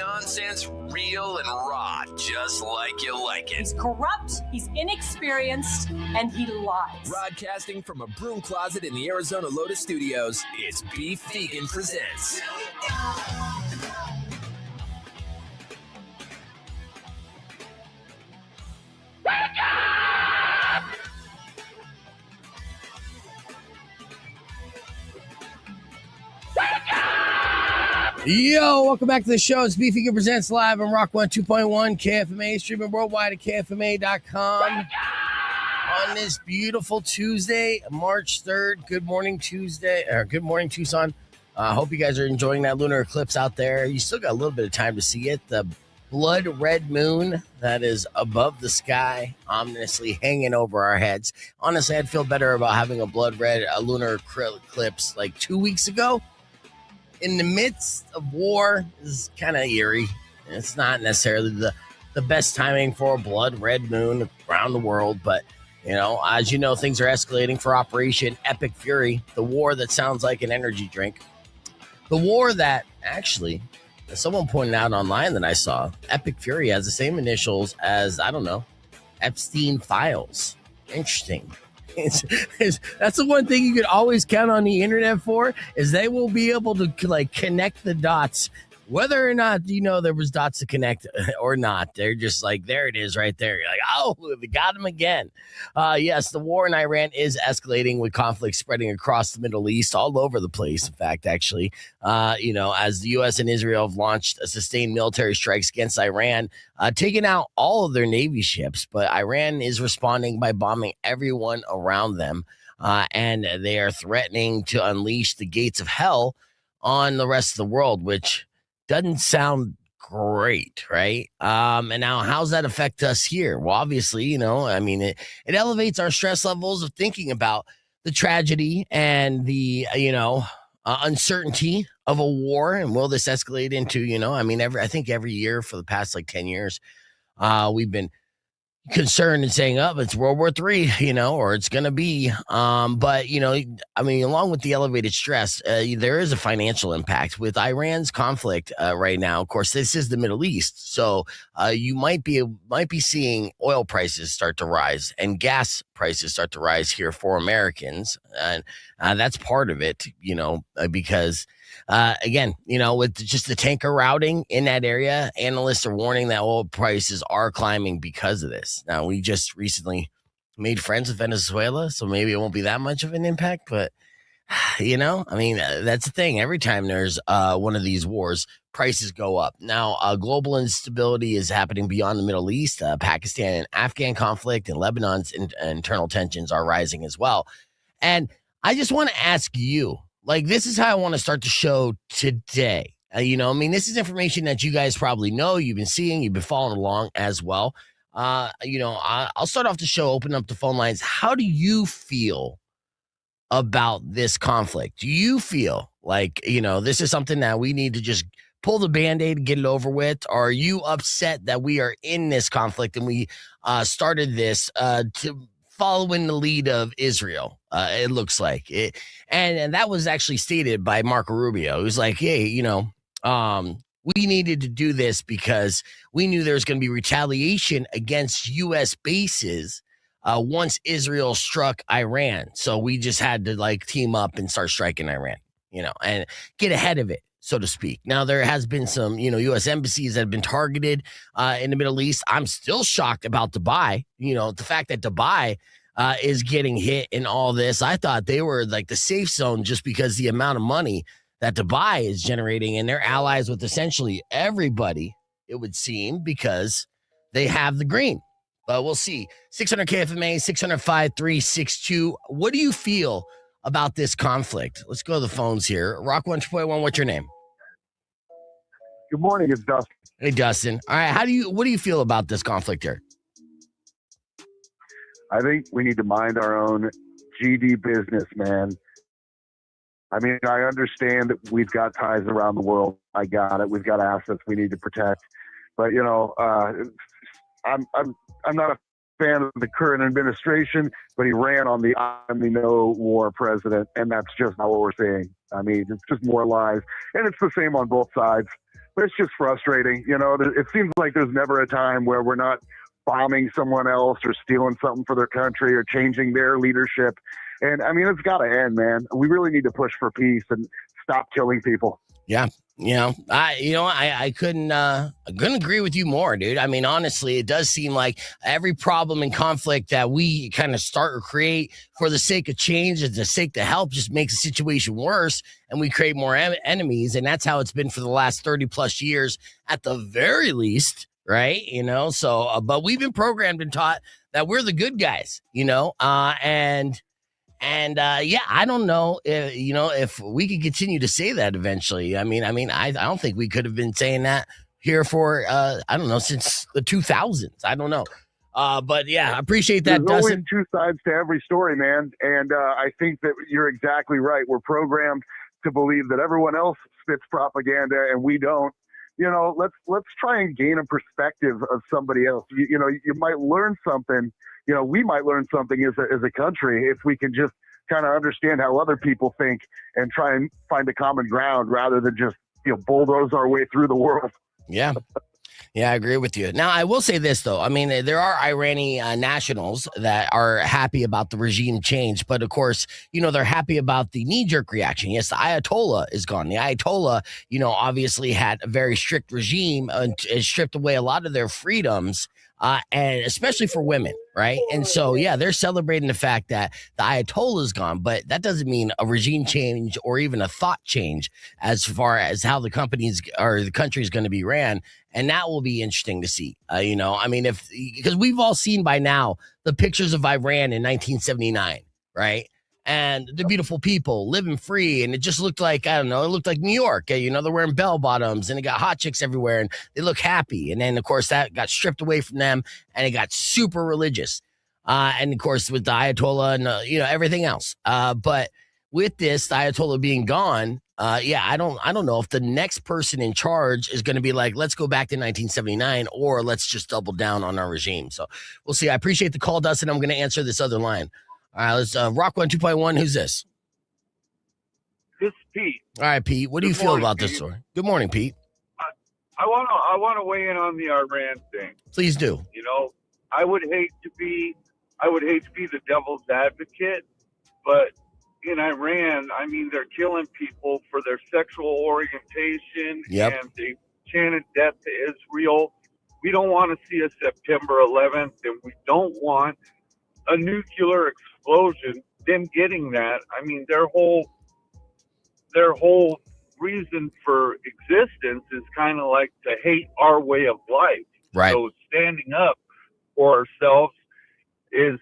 nonsense, real and raw, just like you like it. He's corrupt, he's inexperienced, and he lies. Broadcasting from a broom closet in the Arizona Lotus Studios, it's Beef Vegan Presents. Yo, welcome back to the show. It's Beef Vegan Presents live on Rock 102.1 KFMA, streaming worldwide at KFMA.com. On this beautiful Tuesday, March 3rd. Good morning, Tuesday. Good morning, Tucson. I hope you guys are enjoying that lunar eclipse out there. You still got a little bit of time to see it. The blood red moon that is above the sky, ominously hanging over our heads. Honestly, I'd feel better about having a blood red lunar eclipse like 2 weeks ago. In the midst of war is kind of eerie. It's not necessarily the best timing for a blood red moon around the world, but you know, as you know, things are escalating for Operation Epic Fury, the war that sounds like an energy drink. The war that actually, someone pointed out online that I saw, Epic Fury has the same initials as, I don't know, Epstein Files. Interesting. That's the one thing you could always count on the internet for, is they will be able to like connect the dots, whether or not you know there was dots to connect or not. They're just like, there it is right there. You're like, oh, we got him again. Yes, the war in Iran is escalating, with conflict spreading across the Middle East, all over the place. In fact, actually, as the U.S. and Israel have launched sustained military strikes against Iran, taking out all of their Navy ships. But Iran is responding by bombing everyone around them, and they are threatening to unleash the gates of hell on the rest of the world, which doesn't sound great, right? And now how's that affect us here? Well, obviously, it elevates our stress levels of thinking about the tragedy and the, uncertainty of a war. And will this escalate into, I think every year for the past 10 years, we've been concerned and saying, oh, it's World War III, or it's going to be. But, along with the elevated stress, there is a financial impact with Iran's conflict right now. Of course, this is the Middle East. So you might be seeing oil prices start to rise and gas prices start to rise here for Americans. And that's part of it, because again, with just the tanker routing in that area, analysts are warning that oil prices are climbing because of this. Now, we just recently made friends with Venezuela, so maybe it won't be that much of an impact, but that's the thing. Every time there's one of these wars, prices go up. Now, global instability is happening beyond the Middle East. Pakistan and Afghan conflict and Lebanon's internal tensions are rising as well. And I just want to ask you, this is how I want to start the show today. This is information that you guys probably know, you've been seeing, you've been following along as well. I'll start off the show, open up the phone lines. How do you feel about this conflict? Do you feel like, this is something that we need to just pull the Band-Aid and get it over with? Or are you upset that we are in this conflict and we started this to following the lead of Israel? It looks like it. And that was actually stated by Marco Rubio. He was like, hey, we needed to do this because we knew there was going to be retaliation against U.S. bases once Israel struck Iran. So we just had to team up and start striking Iran, and get ahead of it, so to speak. Now, there has been some, U.S. embassies that have been targeted in the Middle East. I'm still shocked about Dubai. The fact that Dubai is getting hit in all this. I thought they were the safe zone just because the amount of money that Dubai is generating, and they're allies with essentially everybody, it would seem, because they have the green. But we'll see. 600 KFMA, 600-5362. What do you feel about this conflict? Let's go to the phones here. Rock 1.1, what's your name? Good morning, it's Dustin. Hey, Dustin. All right, what do you feel about this conflict here? I think we need to mind our own GD business, man. I understand that we've got ties around the world. I got it. We've got assets we need to protect. But, I'm not a fan of the current administration, but he ran on the no war president, and that's just not what we're seeing. It's just more lies. And it's the same on both sides. but it's just frustrating. It seems like there's never a time where we're not bombing someone else or stealing something for their country or changing their leadership. And I mean, it's got to end, man. We really need to push for peace and stop killing people. Yeah. I couldn't agree with you more, dude. I mean, honestly, it does seem like every problem and conflict that we kind of start or create for the sake of change and the sake to help just makes the situation worse, and we create more enemies. And that's how it's been for the last 30 plus years at the very least, right? So but we've been programmed and taught that we're the good guys, and I don't know if we could continue to say that eventually. I don't think we could have been saying that here for I don't know, since the 2000s. I don't know. But yeah, I appreciate that. There's always two sides to every story, man. And I think that you're exactly right. We're programmed to believe that everyone else spits propaganda and we don't. Let's try and gain a perspective of somebody else. You might learn something. We might learn something as a country if we can just kind of understand how other people think and try and find a common ground rather than just, bulldoze our way through the world. Yeah. Yeah, I agree with you. Now, I will say this, though. I mean, there are Iranian nationals that are happy about the regime change. But, of course, they're happy about the knee-jerk reaction. Yes, the Ayatollah is gone. The Ayatollah, obviously had a very strict regime and stripped away a lot of their freedoms. And especially for women, right? And so, yeah, they're celebrating the fact that the Ayatollah is gone, but that doesn't mean a regime change or even a thought change as far as how the companies or the country is going to be ran. And that will be interesting to see, because we've all seen by now the pictures of Iran in 1979, right? And the beautiful people living free. And it just looked like, I don't know, it looked like New York. They're wearing bell bottoms and it got hot chicks everywhere and they look happy. And then, of course, that got stripped away from them and it got super religious. And, of course, with the Ayatollah and, everything else. But with this, the Ayatollah being gone, I don't know if the next person in charge is going to be like, let's go back to 1979 or let's just double down on our regime. So we'll see. I appreciate the call, Dustin. I'm going to answer this other line. All right, let's Rock 1 2.1. Who's this? This is Pete. All right, Pete. What do you feel about this story? Good morning, Pete. I want to weigh in on the Iran thing. Please do. I would hate to be the devil's advocate, but in Iran, they're killing people for their sexual orientation. Yep. And they chanted death to Israel. We don't want to see a September 11th, and we don't want a nuclear explosion, them getting that. Their whole reason for existence is kind of like to hate our way of life. Right. So standing up for ourselves is,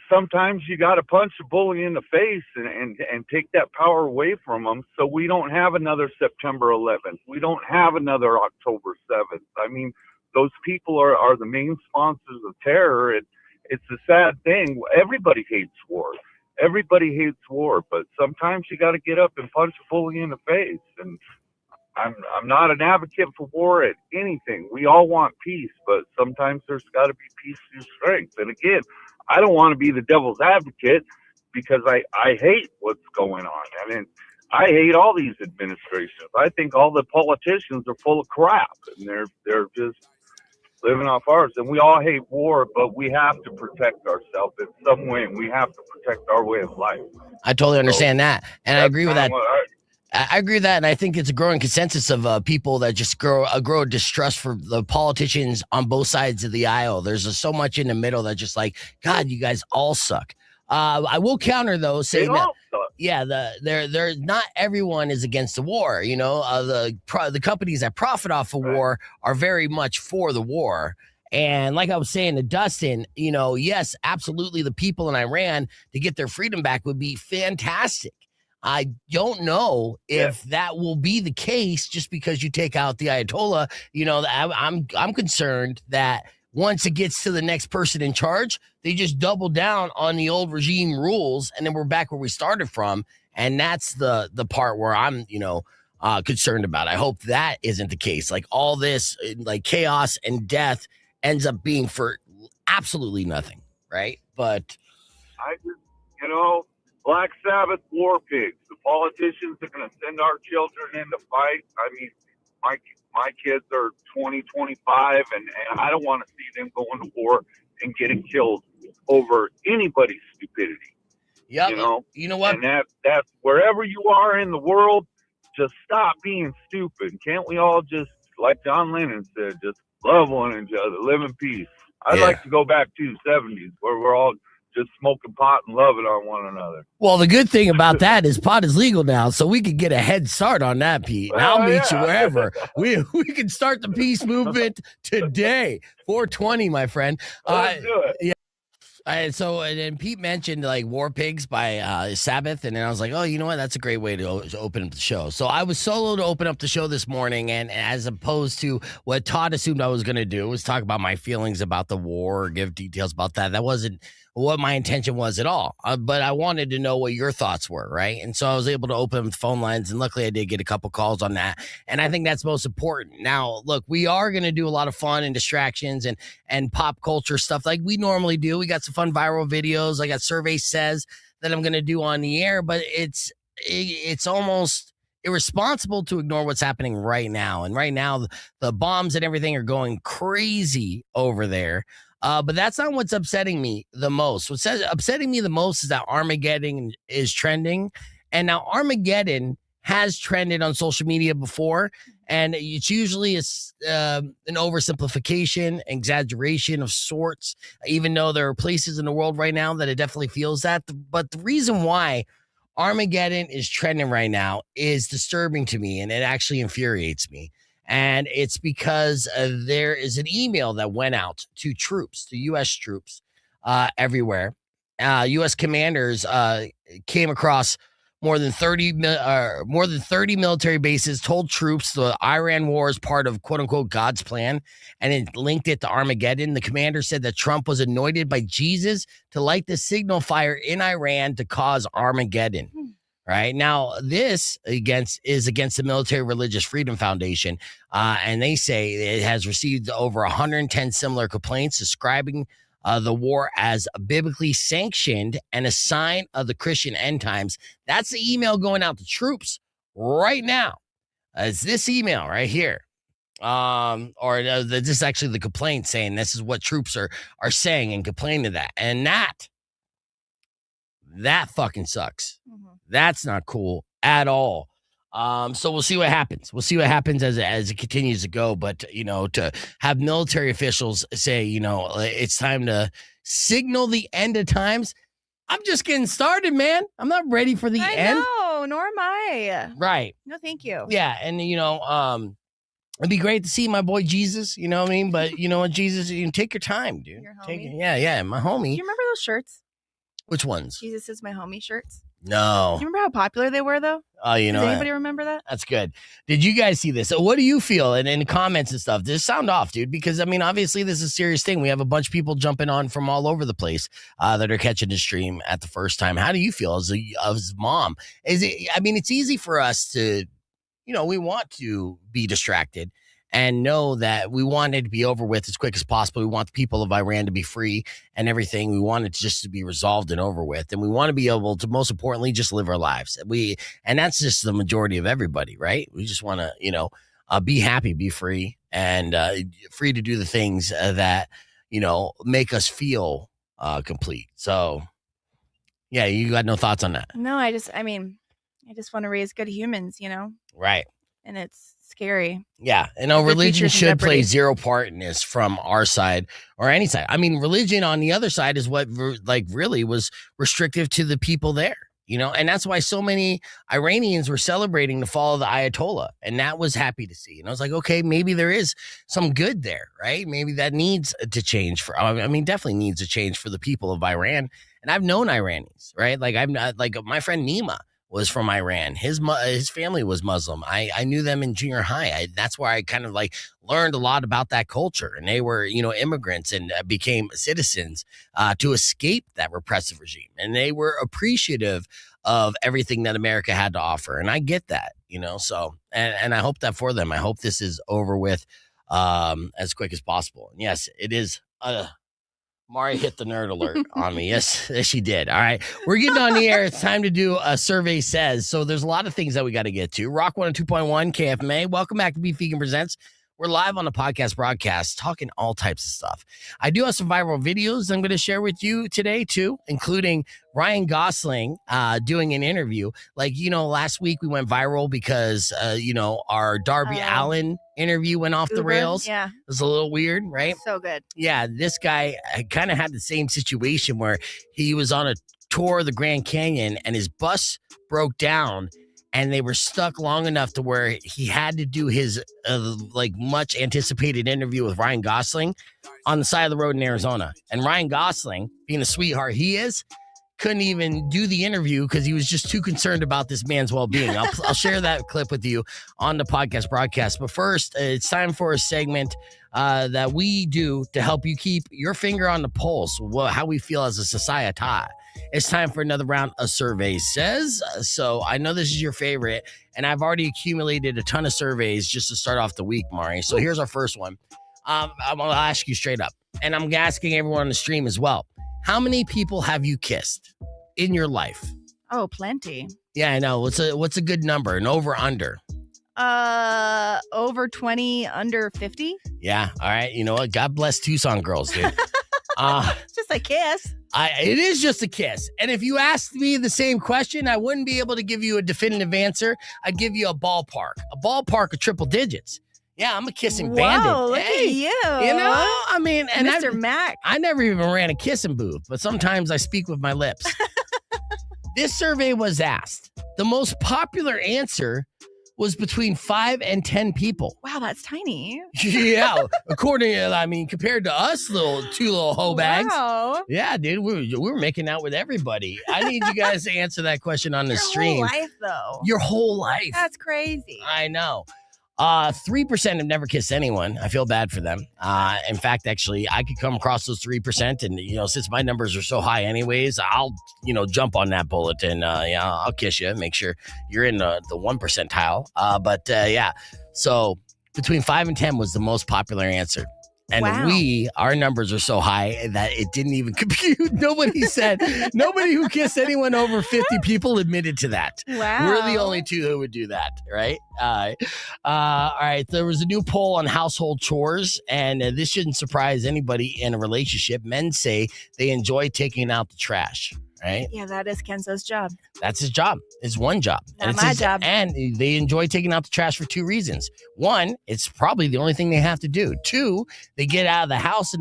sometimes you got to punch a bully in the face and take that power away from them. So we don't have another September 11th. We don't have another October 7th. Those people are the main sponsors of terror, and it's a sad thing. Everybody hates war. Everybody hates war, but sometimes you got to get up and punch a bully in the face. And I'm not an advocate for war at anything. We all want peace, but sometimes there's got to be peace through strength. And again, I don't want to be the devil's advocate because I hate what's going on. I hate all these administrations. I think all the politicians are full of crap, and they're just living off ours. And we all hate war, but we have to protect ourselves in some way, and we have to protect our way of life. I totally understand that, and I agree with that. I agree with that, and I think it's a growing consensus of people that just grow a distrust for the politicians on both sides of the aisle. There's so much in the middle that just like, God, you guys all suck. I will counter though, saying that they're not everyone is against the war. The companies that profit off of war are very much for the war. And like I was saying to Dustin, yes, absolutely, the people in Iran to get their freedom back would be fantastic. I don't know if that will be the case just because you take out the Ayatollah. I'm concerned that once it gets to the next person in charge, they just double down on the old regime rules, and then we're back where we started from. And that's the part where I'm, concerned about. I hope that isn't the case. Like all this, like chaos and death ends up being for absolutely nothing, right? But I just, Black Sabbath war pigs. The politicians are going to send our children into fight. I mean, my kids are 20, 25, and I don't want to see them going to war and getting killed over anybody's stupidity. Yep. You know what? And that's wherever you are in the world, just stop being stupid. Can't we all just, like John Lennon said, just love one another, live in peace? I'd like to go back to the 70s where we're all just smoking pot and loving on one another. Well, the good thing about that is pot is legal now, so we could get a head start on that, Pete. And I'll meet you wherever. We can start the peace movement today. 420, my friend. Let's do it. Yeah. So and Pete mentioned like War Pigs by Sabbath, and then I was like, oh, you know what? That's a great way to open up the show. So I was solo to open up the show this morning, and as opposed to what Todd assumed I was going to do, was talk about my feelings about the war, or give details about that. That wasn't what my intention was at all. But I wanted to know what your thoughts were, right? And so I was able to open the phone lines, and luckily I did get a couple calls on that. And I think that's most important. Now, look, we are going to do a lot of fun and distractions and pop culture stuff like we normally do. We got some fun viral videos. I got Survey Says that I'm going to do on the air, but it's almost irresponsible to ignore what's happening right now. And right now, the bombs and everything are going crazy over there. But that's not what's upsetting me the most. What's upsetting me the most is that Armageddon is trending. And now Armageddon has trended on social media before. And it's usually an oversimplification, exaggeration of sorts, even though there are places in the world right now that it definitely feels that. But the reason why Armageddon is trending right now is disturbing to me, and it actually infuriates me. And it's because there is an email that went out to troops, to U.S. troops everywhere. U.S. commanders came across more than 30 military bases, told troops the Iran war is part of quote unquote God's plan, and it linked it to Armageddon. The commander said that Trump was anointed by Jesus to light the signal fire in Iran to cause Armageddon. Right now, this is against the Military Religious Freedom Foundation, and they say it has received over 110 similar complaints describing the war as biblically sanctioned and a sign of the Christian end times. That's the email going out to troops right now. It's this email right here. This is actually the complaint saying this is what troops are saying and complaining to that. And that fucking sucks. Mm-hmm. That's not cool at all. So we'll see what happens. We'll see what happens as it continues to go. But, to have military officials say, it's time to signal the end of times. I'm just getting started, man. I'm not ready for the end. No, nor am I. Right. No, thank you. Yeah. And, it'd be great to see my boy Jesus, you know what I mean? But you know what, Jesus, you can take your time, dude. Your homie? Yeah, my homie. Do you remember those shirts? Which ones? Jesus is my homie shirts. No. Do you remember how popular they were, though? Oh, Does anybody remember that? That's good. Did you guys see this? So what do you feel in the comments and stuff? Just sound off, dude, because, obviously this is a serious thing. We have a bunch of people jumping on from all over the place that are catching the stream at the first time. How do you feel as a mom? It's easy for us to, we want to be distracted and know that we want it to be over with as quick as possible. We want the people of Iran to be free and everything. We want it just to be resolved and over with. And we want to be able to, most importantly, just live our lives. And that's just the majority of everybody, right? We just want to, be happy, be free, and free to do the things that, make us feel complete. So, yeah, you got no thoughts on that? No, I just want to raise good humans, Right. And it's scary. Yeah. Religion should play zero part in this from our side or any side. Religion on the other side is what really was restrictive to the people there, and that's why so many Iranians were celebrating the fall of the Ayatollah. And that was happy to see. And I was like, okay, maybe there is some good there, right? Maybe that needs to change definitely needs to change for the people of Iran. And I've known Iranians, right? My friend Nima was from Iran. His family was Muslim. I knew them in junior high. That's where I kind of learned a lot about that culture. And they were, immigrants and became citizens to escape that repressive regime. And they were appreciative of everything that America had to offer. And I get that, so, and I hope that for them. I hope this is over with as quick as possible. And yes, it is Mari hit the nerd alert on me. Yes, she did. All right. We're getting on the air. It's time to do a survey says. So there's a lot of things that we got to get to. Rock 102.1 KFMA. Welcome back to Beef Vegan Presents. We're live on the podcast broadcast talking all types of stuff. I do have some viral videos I'm going to share with you today, too, including Ryan Gosling doing an interview. Like, last week we went viral because, our Darby Allin interview went off the rails. Yeah. It was a little weird, right? So good. Yeah, this guy kind of had the same situation where he was on a tour of the Grand Canyon and his bus broke down. And they were stuck long enough to where he had to do his much anticipated interview with Ryan Gosling on the side of the road in Arizona. And Ryan Gosling, being the sweetheart he is, couldn't even do the interview because he was just too concerned about this man's well-being. I'll share that clip with you on the podcast broadcast. But first, it's time for a segment that we do to help you keep your finger on the pulse, how we feel as a society. It's time for another round of Survey Says. So I know this is your favorite, and I've already accumulated a ton of surveys just to start off the week, Mari. So here's our first one. I'm going to ask you straight up, and I'm asking everyone on the stream as well. How many people have you kissed in your life? Oh, plenty. Yeah, I know. What's a good number? An over under? Over 20, under 50. Yeah. All right. You know what? God bless Tucson girls, dude. It's just a kiss. It is just a kiss. And if you asked me the same question, I wouldn't be able to give you a definitive answer. I'd give you a ballpark of triple digits. Yeah, I'm a kissing bandit. Whoa, look at you. I mean, and Mr. Mac. I never even ran a kissing booth, but sometimes I speak with my lips. This survey was asked. The most popular answer was between 5 and 10 people. Wow, that's tiny. Yeah, compared to us, two little hoe bags. Wow. Yeah, dude, we were making out with everybody. I need you guys to answer that question on the stream. Your whole life, though. Your whole life. That's crazy. I know. 3% have never kissed anyone. I feel bad for them. In fact, actually, I could come across those 3%, and since my numbers are so high, anyways, I'll jump on that bullet and I'll kiss you. Make sure you're in the 1 percentile. So between 5 and 10 was the most popular answer. And wow. Our numbers are so high that it didn't even compute. Nobody who kissed anyone over 50 people admitted to that. Wow. We're the only two who would do that, right? All right. There was a new poll on household chores, and this shouldn't surprise anybody in a relationship. Men say they enjoy taking out the trash. Right? Yeah, that is Kenzo's job. That's his job. It's one job. Not my job. And they enjoy taking out the trash for 2 reasons. 1, it's probably the only thing they have to do. 2, they get out of the house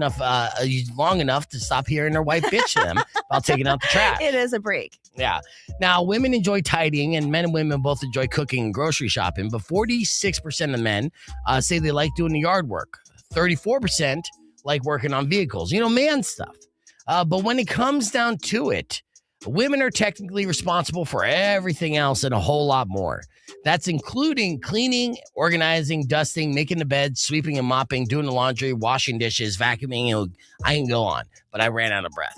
long enough to stop hearing their wife bitch to them about taking out the trash. It is a break. Yeah. Now, women enjoy tidying, and men and women both enjoy cooking and grocery shopping, but 46% of men say they like doing the yard work. 34% like working on vehicles. Man stuff. But when it comes down to it, women are technically responsible for everything else and a whole lot more. That's including cleaning, organizing, dusting, making the bed, sweeping and mopping, doing the laundry, washing dishes, vacuuming. I can go on, but I ran out of breath.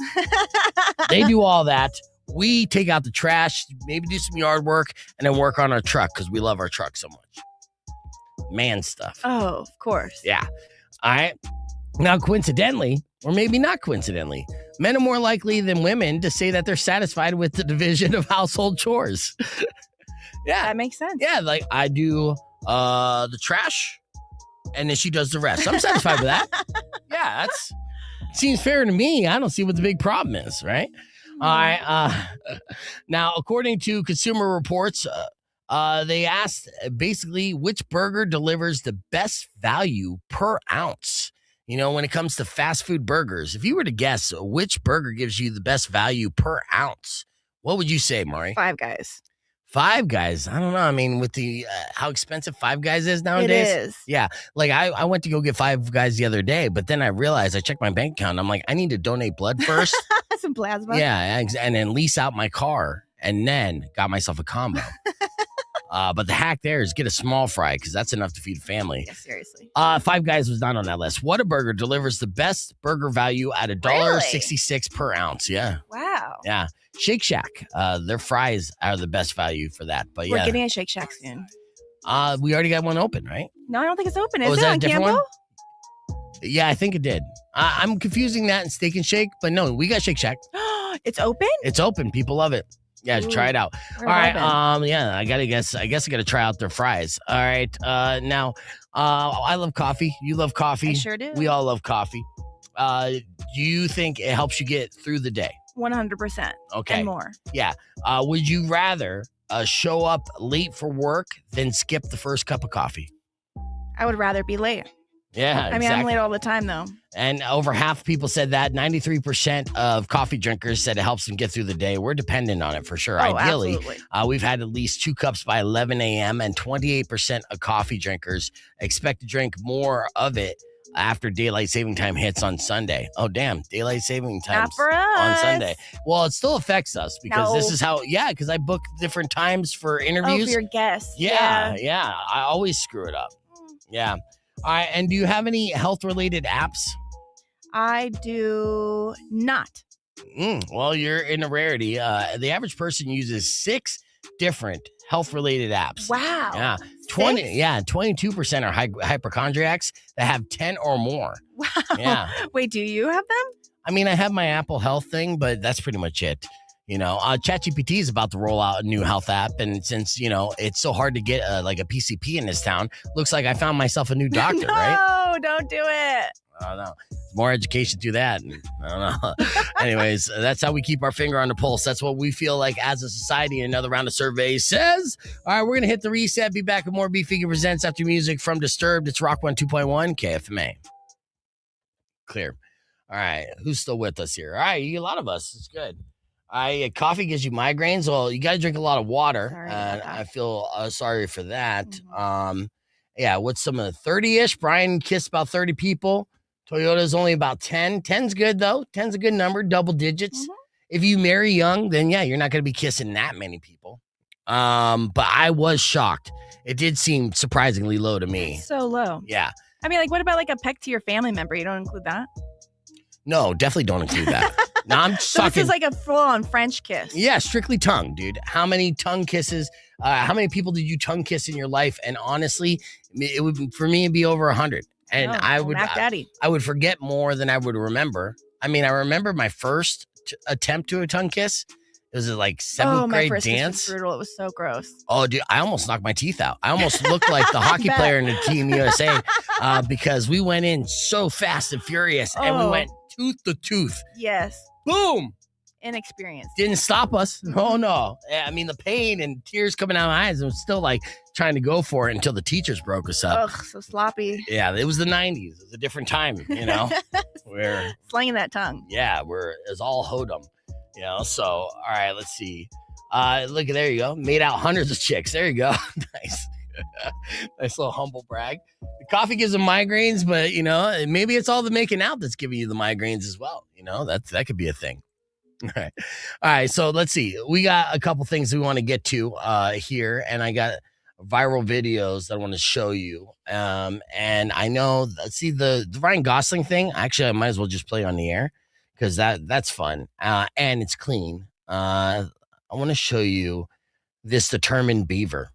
They do all that. We take out the trash, maybe do some yard work, and then work on our truck because we love our truck so much. Man stuff. Oh, of course. Yeah. All right. Now, coincidentally, or maybe not coincidentally, men are more likely than women to say that they're satisfied with the division of household chores. Yeah. That makes sense. Yeah, like I do the trash, and then she does the rest. I'm satisfied with that. Yeah, that's seems fair to me. I don't see what the big problem is, right? All right. Now, according to Consumer Reports, they asked basically which burger delivers the best value per ounce. When it comes to fast food burgers, if you were to guess which burger gives you the best value per ounce, what would you say, Mari? Five Guys. Five Guys. I don't know. I mean, with the how expensive Five Guys is nowadays. It is. Yeah. Like I went to go get Five Guys the other day, but then I realized I checked my bank account. And I'm like, I need to donate blood first. Some plasma. Yeah. And then lease out my car and then got myself a combo. But the hack there is get a small fry because that's enough to feed a family. Yeah, seriously. Five Guys was not on that list. Whataburger delivers the best burger value at $1.66 per ounce. Yeah. Wow. Yeah. Shake Shack, their fries are the best value for that. But We're getting a Shake Shack soon. We already got one open, right? No, I don't think it's open. Is is it that on a different Campbell? one? Yeah, I think it did. I'm confusing that and Steak and Shake, but no, we got Shake Shack. It's open? It's open. People love it. Yeah, Ooh, try it out. where All have I right. been? Yeah, I guess I gotta try out their fries. All right. Now, I love coffee. You love coffee. I sure do. We all love coffee. Do you think it helps you get through the day? 100%. Okay. And more. Yeah. Would you rather show up late for work than skip the first cup of coffee? I would rather be late. Yeah, I mean, I'm late all the time, though. And over half people said that. 93% of coffee drinkers said it helps them get through the day. We're dependent on it for sure. Oh, Ideally, absolutely. we've had at least 2 cups by 11 a.m. and 28% of coffee drinkers expect to drink more of it after daylight saving time hits on Sunday. Oh, damn. Daylight saving time Not for us. on Sunday. Well, it still affects us because this No. is how, because I book different times for Oh, interviews. for your guests. Yeah. I always screw it up. Yeah. All right. And do you have any health-related apps? I do not. Well, you're in a rarity. The average person uses 6 different health-related apps. Wow. Yeah. 22% are hypochondriacs that have 10 or more. Wow. Yeah. Wait, do you have them? I mean, I have my Apple Health thing, but that's pretty much it. ChatGPT is about to roll out a new health app, and since it's so hard to get a PCP in this town, looks like I found myself a new doctor, right? No, don't do it. I don't know. More education through that. I don't know. Anyways, that's how we keep our finger on the pulse. That's what we feel like as a society. Another round of surveys says. All right, we're going to hit the reset. Be back with more Beef Figure Presents after music from Disturbed. It's Rock 102.1 KFMA. Clear. All right. Who's still with us here? All right. A lot of us. It's good. Coffee gives you migraines. Well, you got to drink a lot of water. Sorry And about that. I feel sorry for that. Mhm. What's some of the 30-ish? Brian kissed about 30 people. Toyota's only about 10. 10's good, though. 10's a good number, double digits. Mhm. If you marry young, then, you're not going to be kissing that many people. But I was shocked. It did seem surprisingly low to me. So low. Yeah. I mean, what about a peck to your family member? You don't include that? No, definitely don't include that. No, I'm just So talking. this is a full-on French kiss. Yeah, strictly tongue, dude. How many tongue kisses? How many people did you tongue kiss in your life? And honestly, it would for me it'd be over 100. And I would Mac Daddy. I would forget more than I would remember. I mean, I remember my first attempt to a tongue kiss. It was like 7th my grade first kiss dance. was brutal. It was so gross. Oh, dude, I almost knocked my teeth out. I almost looked like the hockey bet. player in the Team USA because we went in so fast and furious, and we Oh. went tooth to tooth. Yes. Boom. Inexperienced. Didn't stop us. Oh no. I mean, the pain and tears coming out of my eyes. I was still trying to go for it until the teachers broke us up. Ugh, so sloppy. Yeah, it was the 90s. It was a different time, where Slanging that tongue. it was all hodum, So, all right, let's see. Look, there you go. Made out hundreds of chicks. There you go. Nice. Nice little humble brag. The coffee gives them migraines, but maybe it's all the making out that's giving you the migraines as well. That could be a thing. All right. So let's see. We got a couple things we want to get to here, and I got viral videos that I want to show you. And I know, let's see, the Ryan Gosling thing. Actually, I might as well just play on the air because that's fun and it's clean. I want to show you this determined beaver.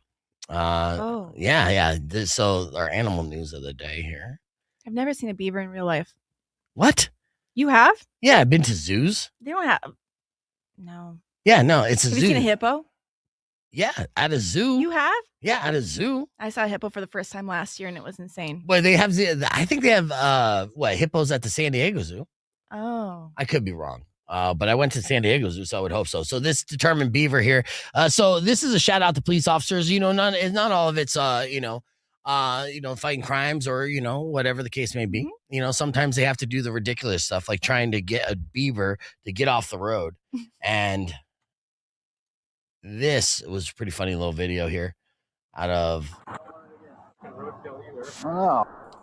Yeah. So our animal news of the day here. I've never seen a beaver in real life. What? You have? Yeah, I've been to zoos. They don't have. No. Yeah, no, it's a Have zoo. you seen a hippo? Yeah, at a zoo. You have? Yeah, at a zoo. I saw a hippo for the first time last year, and it was insane. Well, they have I think they have hippos at the San Diego Zoo. Oh. I could be wrong. But I went to San Diego Zoo, so I would hope so. So this determined beaver here. So this is a shout out to police officers. Not all of it's fighting crimes or whatever the case may be. Mm-hmm. Sometimes they have to do the ridiculous stuff like trying to get a beaver to get off the road. And this was a pretty funny little video here out of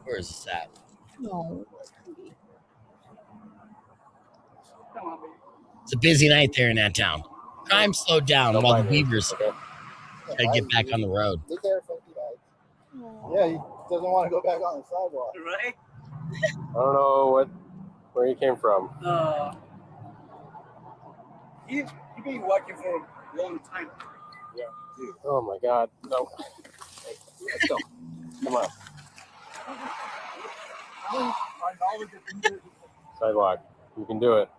where is this at? No. It's a busy night there in that town. Crime slowed down while the beavers try to get back on the road. Be careful, yeah, he doesn't want to go back on the sidewalk. Right? I don't know where he came from. He's been working for a long time. Yeah. Oh my God. No. Let's go. Come on. Sidewalk. You can do it.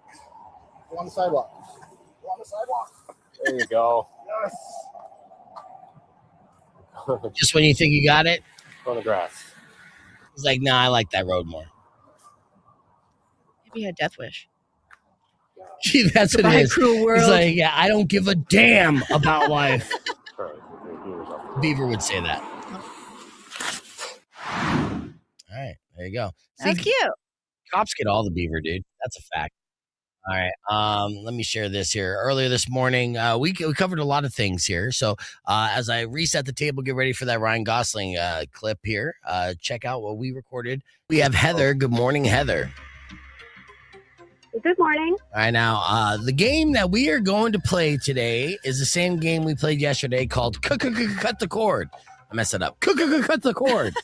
Go on the sidewalk. Go on the sidewalk. There you go. Yes. Just when you think you got it, On the grass. he's like, nah, I like that road more. Maybe a death wish. Gee, that's what it Goodbye, is. cruel world. He's like, yeah, I don't give a damn about life. Right. Beaver would say that. All right, there you go. That's See, cute. cops get all the beaver, dude. That's a fact. All right. Let me share this here. Earlier this morning, we covered a lot of things here. So as I reset the table, get ready for that Ryan Gosling clip here. Check out what we recorded. We have Heather. Good morning, Heather. Good morning. All right, now, the game that we are going to play today is the same game we played yesterday called Cut the Cord. I messed it up. Cut the Cord.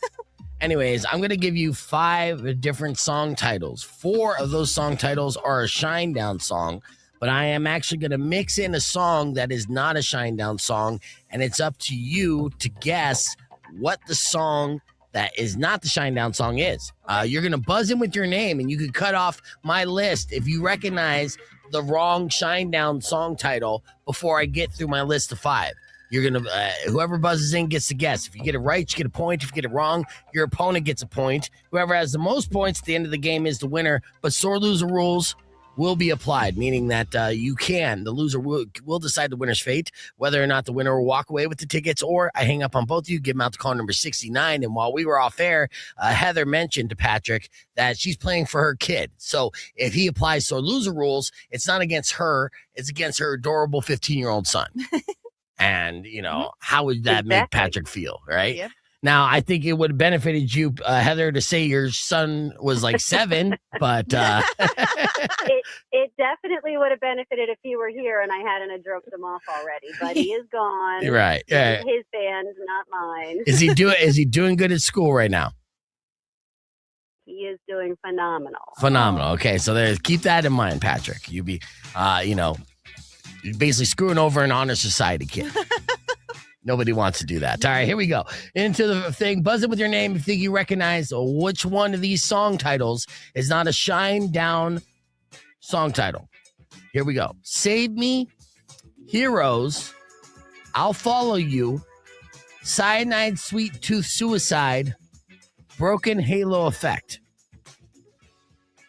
Anyways, I'm going to give you 5 different song titles. 4 of those song titles are a Shinedown song, but I am actually going to mix in a song that is not a Shinedown song, and it's up to you to guess what the song that is not the Shinedown song is. You're going to buzz in with your name, and you can cut off my list if you recognize the wrong Shinedown song title before I get through my list of 5. You're going to, whoever buzzes in gets to guess. If you get it right, you get a point. If you get it wrong, your opponent gets a point. Whoever has the most points at the end of the game is the winner, but sore loser rules will be applied, meaning that the loser will decide the winner's fate, whether or not the winner will walk away with the tickets or I hang up on both of you, give them out to call number 69. And while we were off air, Heather mentioned to Patrick that she's playing for her kid. So if he applies sore loser rules, it's not against her, it's against her adorable 15-year-old son. And, how would that make Patrick feel, right? Yep. Now, I think it would have benefited you, Heather, to say your son was like 7, but... It definitely would have benefited if he were here and I hadn't dropped him off already, but he is gone. Right. This is his band, not mine. Is he doing good at school right now? He is doing phenomenal. Phenomenal. Okay, so keep that in mind, Patrick. You be, you're basically screwing over an honor society kid. Nobody wants to do that. All right, here we go. Into the thing. Buzz it with your name if you think you recognize which one of these song titles is not a Shinedown song title. Here we go. Save Me, Heroes, I'll Follow You, Cyanide, Sweet Tooth Suicide, Broken Halo Effect.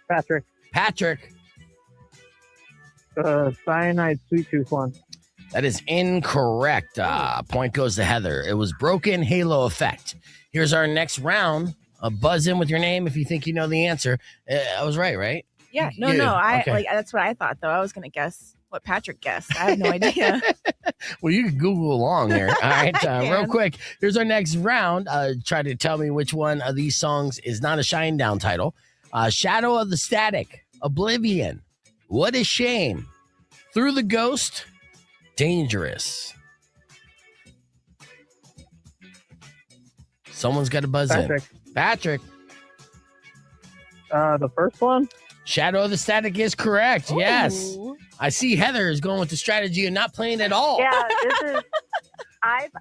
Patrick. Cyanide Sweet Tooth one. That is incorrect. Point goes to Heather. It was Broken Halo Effect. Here's our next round. Buzz in with your name if you think you know the answer. I was right? Yeah. No. Okay. That's what I thought, though. I was going to guess what Patrick guessed. I have no idea. Well, you can Google along here. All right. Real can. quick. Here's our next round. Try to tell me which one of these songs is not a Shinedown title. Shadow of the Static, Oblivion, What a Shame, Through the Ghost, Dangerous. Someone's got to buzz in. Patrick. The first one? Shadow of the Static is correct. Ooh. Yes. I see Heather is going with the strategy of not playing at all. Yeah, this is. I've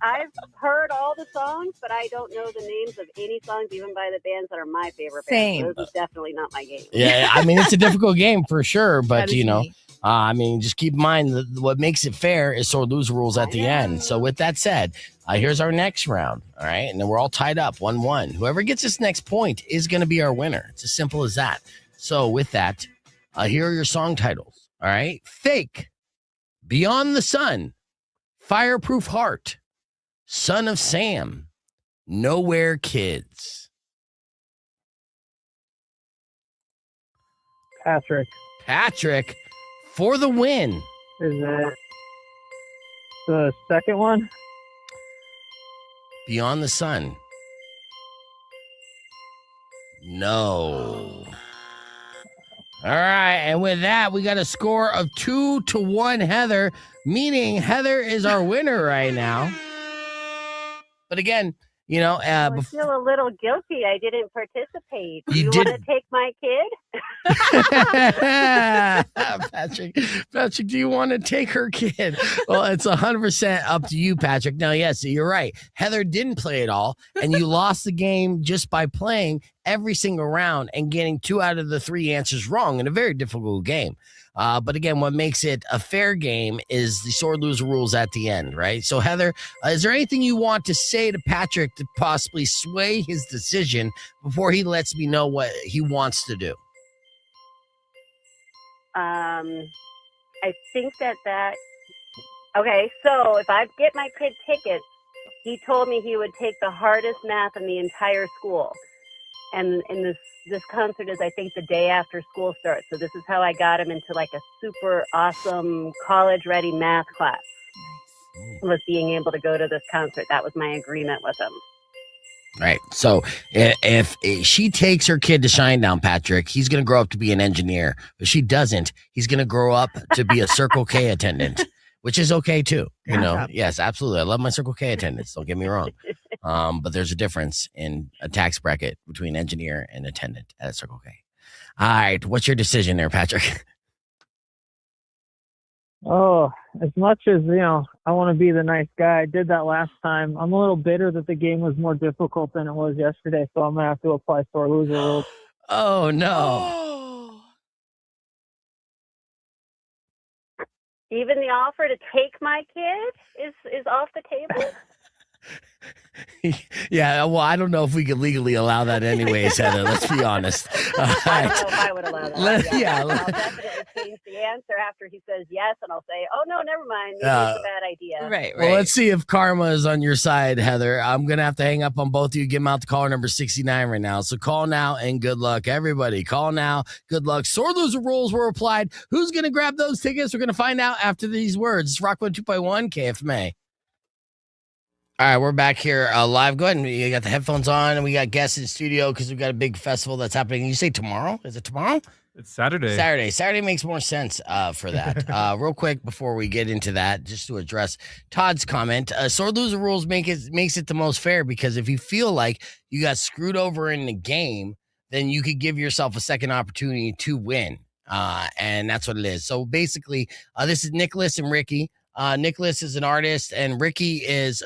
heard all the songs, but I don't know the names of any songs, even by the bands that are my favorite Same. bands. So this is definitely not my game. Yeah, I mean, it's a difficult game for sure, but That is me. just keep in mind that what makes it fair is sore loser rules at the end. So with that said, here's our next round. All right. And then we're all tied up 1-1. Whoever gets this next point is going to be our winner. It's as simple as that. So with that, here are your song titles. All right. Fake, Beyond the Sun, Fireproof Heart, Son of Sam, Nowhere Kids. Patrick, for the win. Is it the second one? Beyond the Sun. No. All right, and with that, we got a score of 2-1, Heather, meaning Heather is our winner right now. But again, I feel a little guilty. I didn't participate. Do You you want to take my kid? Patrick, do you want to take her kid? Well, it's 100% up to you, Patrick. Now, yes, you're right. Heather didn't play at all, and you lost the game just by playing. every single round and getting 2 out of the 3 answers wrong in a very difficult game. But again, what makes it a fair game is the sore loser rules at the end, right? So, Heather, is there anything you want to say to Patrick to possibly sway his decision before he lets me know what he wants to do? I think okay, so if I get my kid tickets, he told me he would take the hardest math in the entire school. And this concert is, I think, the day after school starts. So this is how I got him into like a super awesome college-ready math class. Was being able to go to this concert. That was my agreement with him. Right. So if she takes her kid to Shinedown, Patrick, he's going to grow up to be an engineer. If she doesn't, he's going to grow up to be a Circle K attendant, which is okay too. You know, yes, absolutely. I love my Circle K attendants. Don't get me wrong. But there's a difference in a tax bracket between engineer and attendant at a Circle K. All right. What's your decision there, Patrick? Oh, as much as, I want to be the nice guy. I did that last time. I'm a little bitter that the game was more difficult than it was yesterday, so I'm going to have to apply sore loser rules. Oh, no. Even the offer to take my kid is off the table? Yeah, well, I don't know if we could legally allow that anyways, Heather. Let's be honest. I don't know if I would allow that. I'll definitely change the answer after he says yes, and I'll say, oh, no, never mind. Maybe it's a bad idea. Right. Well, let's see if karma is on your side, Heather. I'm going to have to hang up on both of you. Give them out to caller number 69 right now. So call now and good luck, everybody. Call now. Good luck. Sore loser rules were applied. Who's going to grab those tickets? We're going to find out after these words. It's Rock 102.1 KFMA. All right, we're back here live. Go ahead and you got the headphones on, and we got guests in the studio because we've got a big festival that's happening. You say tomorrow? Is it tomorrow? It's Saturday. Saturday makes more sense for that. Real quick before we get into that, just to address Todd's comment, sore loser rules makes it the most fair because if you feel like you got screwed over in the game, then you could give yourself a second opportunity to win, and that's what it is. So basically, this is Nicholas and Ricky. Nicholas is an artist, and Ricky is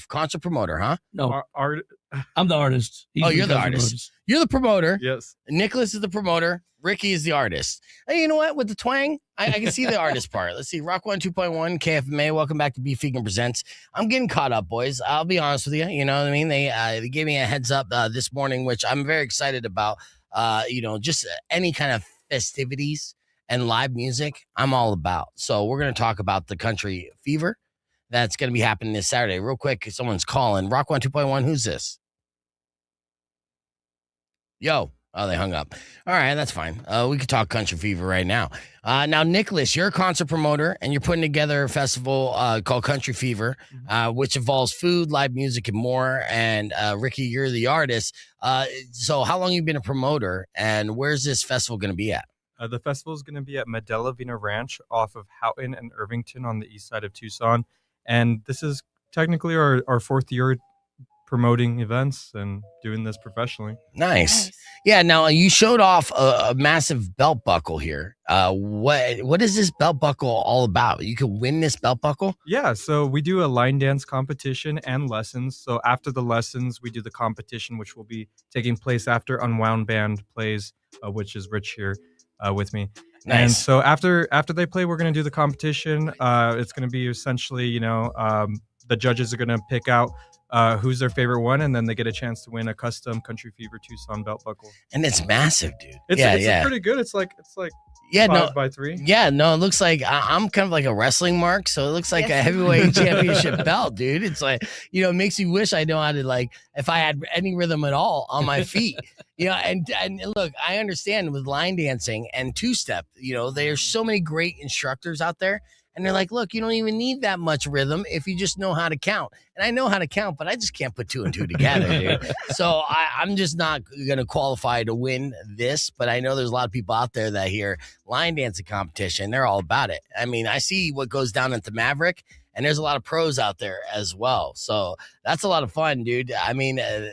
concert promoter, huh? No, I'm the artist. You're the artist. You're the promoter. Yes. Nicholas is the promoter. Ricky is the artist. Hey, you know what? With the twang, I can see the artist part. Let's see. Rock 102.1 KFMA. Welcome back to Beef Vegan Presents. I'm getting caught up, boys. I'll be honest with you. You know what I mean? They gave me a heads up this morning, which I'm very excited about. Just any kind of festivities and live music, I'm all about. So we're going to talk about the Country Fever that's going to be happening this Saturday. Real quick, someone's calling. Rock 102.1, who's this? Yo. Oh, they hung up. All right, that's fine. We could talk Country Fever right now. Now, Nicholas, you're a concert promoter, and you're putting together a festival called Country Fever, which involves food, live music, and more. And Ricky, you're the artist. So how long have you been a promoter, and where's this festival going to be at? The festival is going to be at Medella Vina Ranch off of Houghton and Irvington on the east side of Tucson. And this is technically our fourth year promoting events and doing this professionally. Nice. Yeah, now you showed off a massive belt buckle here. What is this belt buckle all about? You can win this belt buckle? Yeah, so we do a line dance competition and lessons. So after the lessons, we do the competition, which will be taking place after Unwound Band plays, which is Rich here with me. Nice. And so after they play, we're going to do the competition. It's going to be essentially, the judges are going to pick out who's their favorite one, and then they get a chance to win a custom Country Fever Tucson belt buckle. And it's massive, dude. It's pretty good. It's like 5x3. Yeah, no, it looks like I'm kind of like a wrestling mark, so it looks like a heavyweight championship belt, dude. It's like, it makes me wish I know how to, if I had any rhythm at all on my feet. And look, I understand with line dancing and two-step, there's so many great instructors out there. And they're like, look, you don't even need that much rhythm if you just know how to count. And I know how to count, but I just can't put 2 and 2 together, dude. So I'm just not going to qualify to win this. But I know there's a lot of people out there that hear line dancing competition. They're all about it. I mean, I see what goes down at the Maverick, and there's a lot of pros out there as well. So That's a lot of fun, dude. I mean, have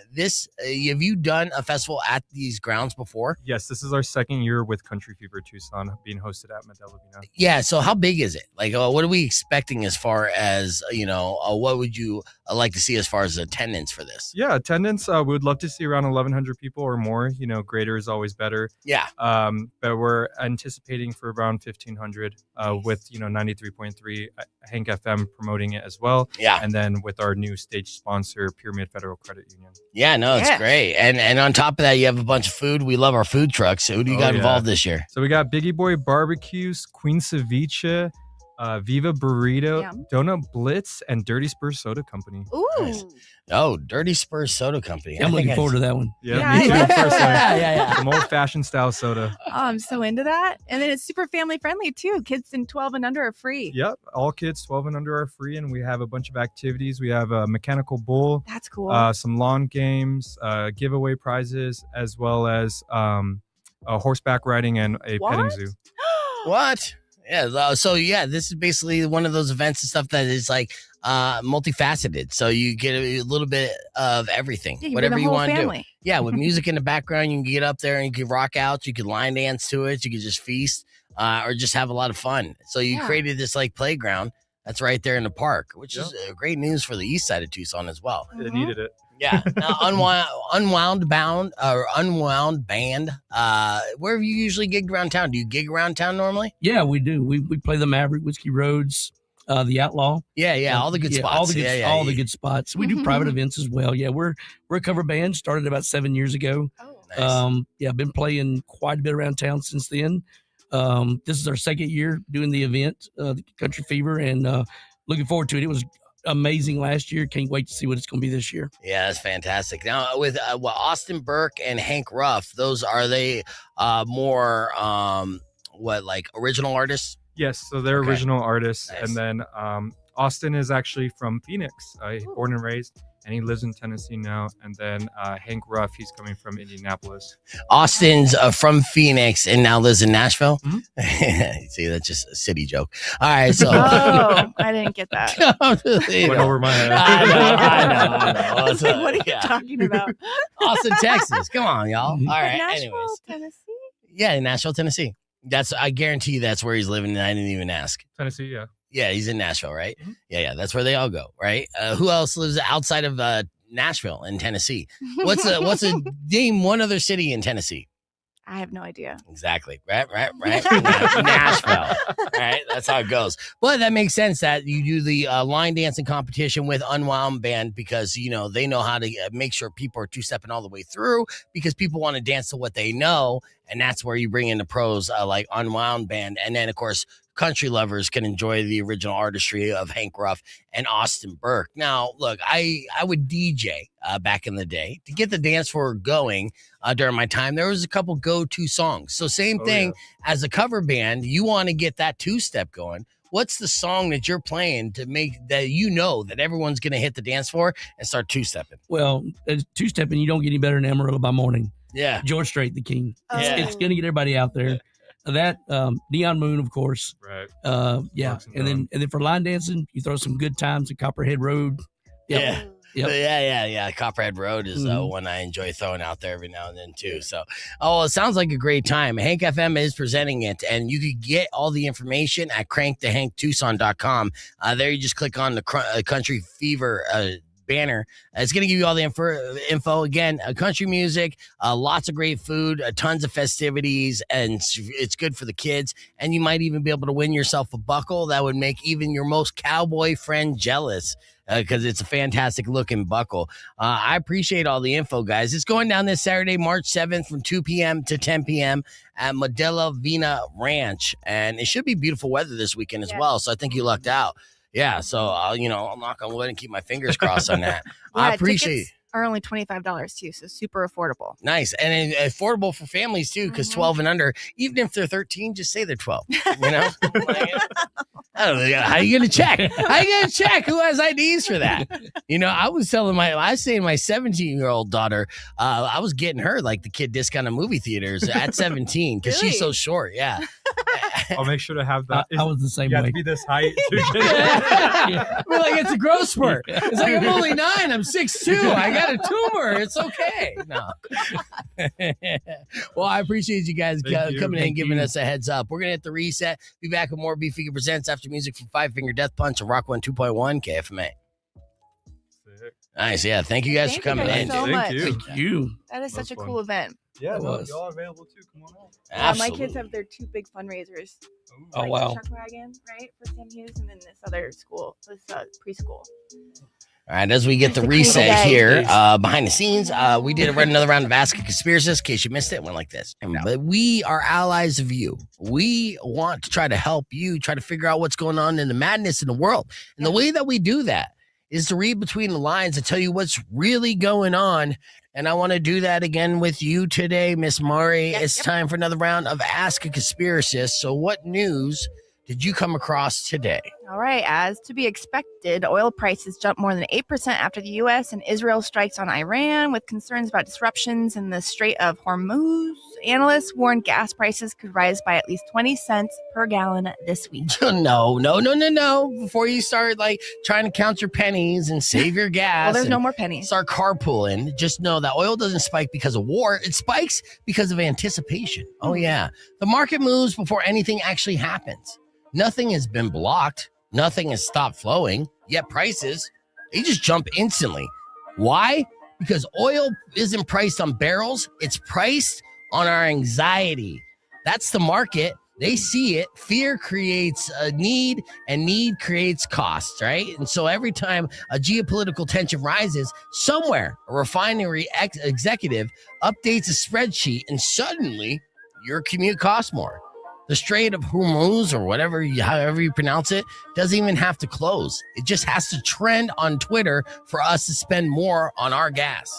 you done a festival at these grounds before? Yes, this is our second year with Country Fever Tucson being hosted at Medela Vina. Yeah. So how big is it? Like, what are we expecting as far as, what would you like to see as far as attendance for this? Yeah, attendance, we would love to see around 1,100 people or more. Greater is always better. Yeah. But we're anticipating for around 1,500 with, 93.3 Hank FM promoting it as well. Yeah. And then with our new stage sponsor, Pyramid Federal Credit Union. Yeah, no, it's great. And on top of that, you have a bunch of food. We love our food trucks. Who do you got involved this year? So we got Biggie Boy Barbecues, Queen Ceviche, Viva Burrito, Donut Blitz, and Dirty Spur Soda Company. Ooh. Nice. Oh, Dirty Spur Soda Company. I'm looking forward to that one. Yeah, me too. Yeah. Some old-fashioned style soda. Oh, I'm so into that. And then it's super family friendly too. Kids in 12 and under are free. Yep, all kids 12 and under are free, and we have a bunch of activities. We have a mechanical bull. That's cool. Some lawn games, giveaway prizes, as well as a horseback riding and a petting zoo. What? Yeah. So this is basically one of those events and stuff that is like multifaceted. So you get a little bit of everything, whatever you want to do. Yeah, with music in the background, you can get up there and you can rock out. You can line dance to it. You can just feast or just have a lot of fun. So you created this like playground that's right there in the park, which is great news for the east side of Tucson as well. It needed it. Yeah. Now, Unwound Band. Where have you usually gigged around town? Do you gig around town normally? Yeah, we do. We play the Maverick, Whiskey Roads, the Outlaw. Yeah, all the good spots. All the good spots. We do private events as well. Yeah, we're a cover band. Started about 7 years ago. Oh, nice. I've been playing quite a bit around town since then. This is our second year doing the event, the Country Fever, and looking forward to it. It was amazing last year. Can't wait to see what it's going to be this year. Yeah, that's fantastic. Now with Austin Burke and Hank Ruff, those are they more original artists? Yes, so they're original artists. Nice. And then Austin is actually from Phoenix, born and raised, and he lives in Tennessee now. And then Hank Ruff, he's coming from Indianapolis. Austin's from Phoenix and now lives in Nashville. Mm-hmm. See, that's just a city joke. All right, so I didn't get that. Went over my head. I know. What are you talking about? Austin, Texas. Come on, y'all. All right. Nashville, Tennessee. Yeah, in Nashville, Tennessee. I guarantee you that's where he's living, and I didn't even ask. Tennessee, yeah. Yeah, he's in Nashville, right? Mm-hmm. Yeah, that's where they all go, right? Who else lives outside of Nashville in Tennessee? What's a name one other city in Tennessee? I have no idea. Exactly. Right. Nashville. Right. That's how it goes. But that makes sense that you do the line dancing competition with Unwound Band because, they know how to make sure people are two-stepping all the way through because people want to dance to what they know. And that's where you bring in the pros like Unwound Band. And then, of course, country lovers can enjoy the original artistry of Hank Ruff and Austin Burke. Now, look, I would DJ back in the day to get the dance floor going during my time. There was a couple go-to songs. So same thing as a cover band, you want to get that two-step going. What's the song that you're playing to make that that everyone's going to hit the dance floor and start two-stepping? Well, two-stepping, you don't get any better than Amarillo by Morning. Yeah. George Strait, the king. It's going to get everybody out there. That Neon Moon, of course. Right. And then for line dancing, you throw some Good Times at Copperhead Road. Yep. Yeah. Copperhead Road is one I enjoy throwing out there every now and then too. So, it sounds like a great time. Hank FM is presenting it, and you could get all the information at crankthehanktucson.com. There, you just click on the Country Fever banner. It's going to give you all the info. Again, country music, lots of great food, tons of festivities, and it's good for the kids. And you might even be able to win yourself a buckle that would make even your most cowboy friend jealous because it's a fantastic looking buckle. I appreciate all the info, guys. It's going down this Saturday, March 7th from 2 p.m. to 10 p.m. at Medela Vina Ranch. And it should be beautiful weather this weekend as well. So I think you lucked out. Yeah, so I'll knock on wood and keep my fingers crossed on that. I appreciate it. Are only $25 too, so super affordable. Nice and affordable for families too, because 12 and under, even if they're 13, just say they're 12. I don't know. How you gonna check? Who has IDs for that? I was saying my 17-year-old daughter, I was getting her like the kid discount at movie theaters at 17 because she's so short. Yeah. I'll make sure to have that. I was the same you have way. to be this height. I feel like it's a growth spurt. It's like I'm only 9. I'm 6'2". I got a tumor. It's okay. No. Well, I appreciate you guys coming in and giving us a heads up. We're going to hit the reset. Be back with more Beef Figure Presents after music from Five Finger Death Punch and Rock 102.1 KFMA. Nice. Yeah. Thank you guys for coming in. So much. Thank you. That is such a cool event. Yeah, y'all are available too. Come on out. Yeah, my kids have their 2 big fundraisers. Oh, wow. Chuck Wagon, right, for Sam Hughes, and then this other school, this preschool. All right, as we get the reset here, behind the scenes, we did run another round of Ask a Conspiracist. In case you missed it, it went like this. But we are allies of you. We want to try to help you try to figure out what's going on in the madness in the world. And the way that we do that is to read between the lines and tell you what's really going on. And I want to do that again with you today, Miss Mari. It's time for another round of Ask a Conspiracist. So what news did you come across today? All right, as to be expected, oil prices jumped more than 8% after the U.S. and Israel strikes on Iran with concerns about disruptions in the Strait of Hormuz. Analysts warned gas prices could rise by at least 20 cents per gallon this week. No. Before you start trying to count your pennies and save your gas. Well, there's no more pennies. Start carpooling. Just know that oil doesn't spike because of war. It spikes because of anticipation. Oh, yeah. The market moves before anything actually happens. Nothing has been blocked. Nothing has stopped flowing. Yet prices, they just jump instantly. Why? Because oil isn't priced on barrels. It's priced on our anxiety. That's the market. They see it. Fear creates a need, and need creates costs, right? And so every time a geopolitical tension rises, somewhere a refinery executive updates a spreadsheet, and suddenly your commute costs more. The Strait of Hormuz, or however you pronounce it, doesn't even have to close. It just has to trend on Twitter for us to spend more on our gas.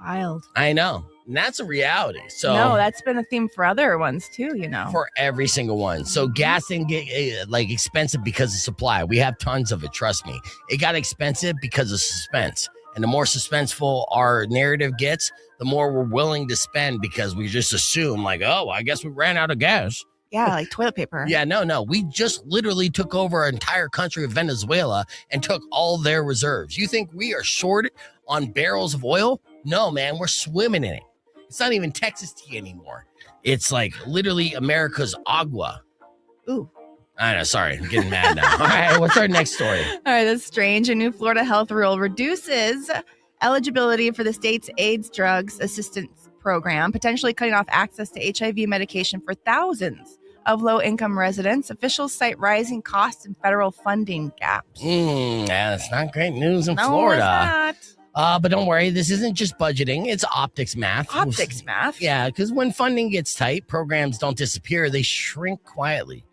Wild. I know. And that's a reality. So no, that's been a theme for other ones too, For every single one. So gas didn't get expensive because of supply. We have tons of it, trust me. It got expensive because of suspense. And the more suspenseful our narrative gets, the more we're willing to spend because we just assume I guess we ran out of gas. Yeah, like toilet paper. Yeah, no. We just literally took over an entire country of Venezuela and took all their reserves. You think we are short on barrels of oil? No, man, we're swimming in it. It's not even Texas tea anymore. It's literally America's agua. Ooh. I know, sorry, I'm getting mad now. All right, what's our next story? All right, that's strange. A new Florida health rule reduces eligibility for the state's AIDS drugs assistance program, potentially cutting off access to HIV medication for thousands of low-income residents. Officials cite rising costs and federal funding gaps. Yeah, that's not great news in Florida. It's not. But don't worry, this isn't just budgeting. It's optics math. Optics math? Yeah, because when funding gets tight, programs don't disappear. They shrink quietly.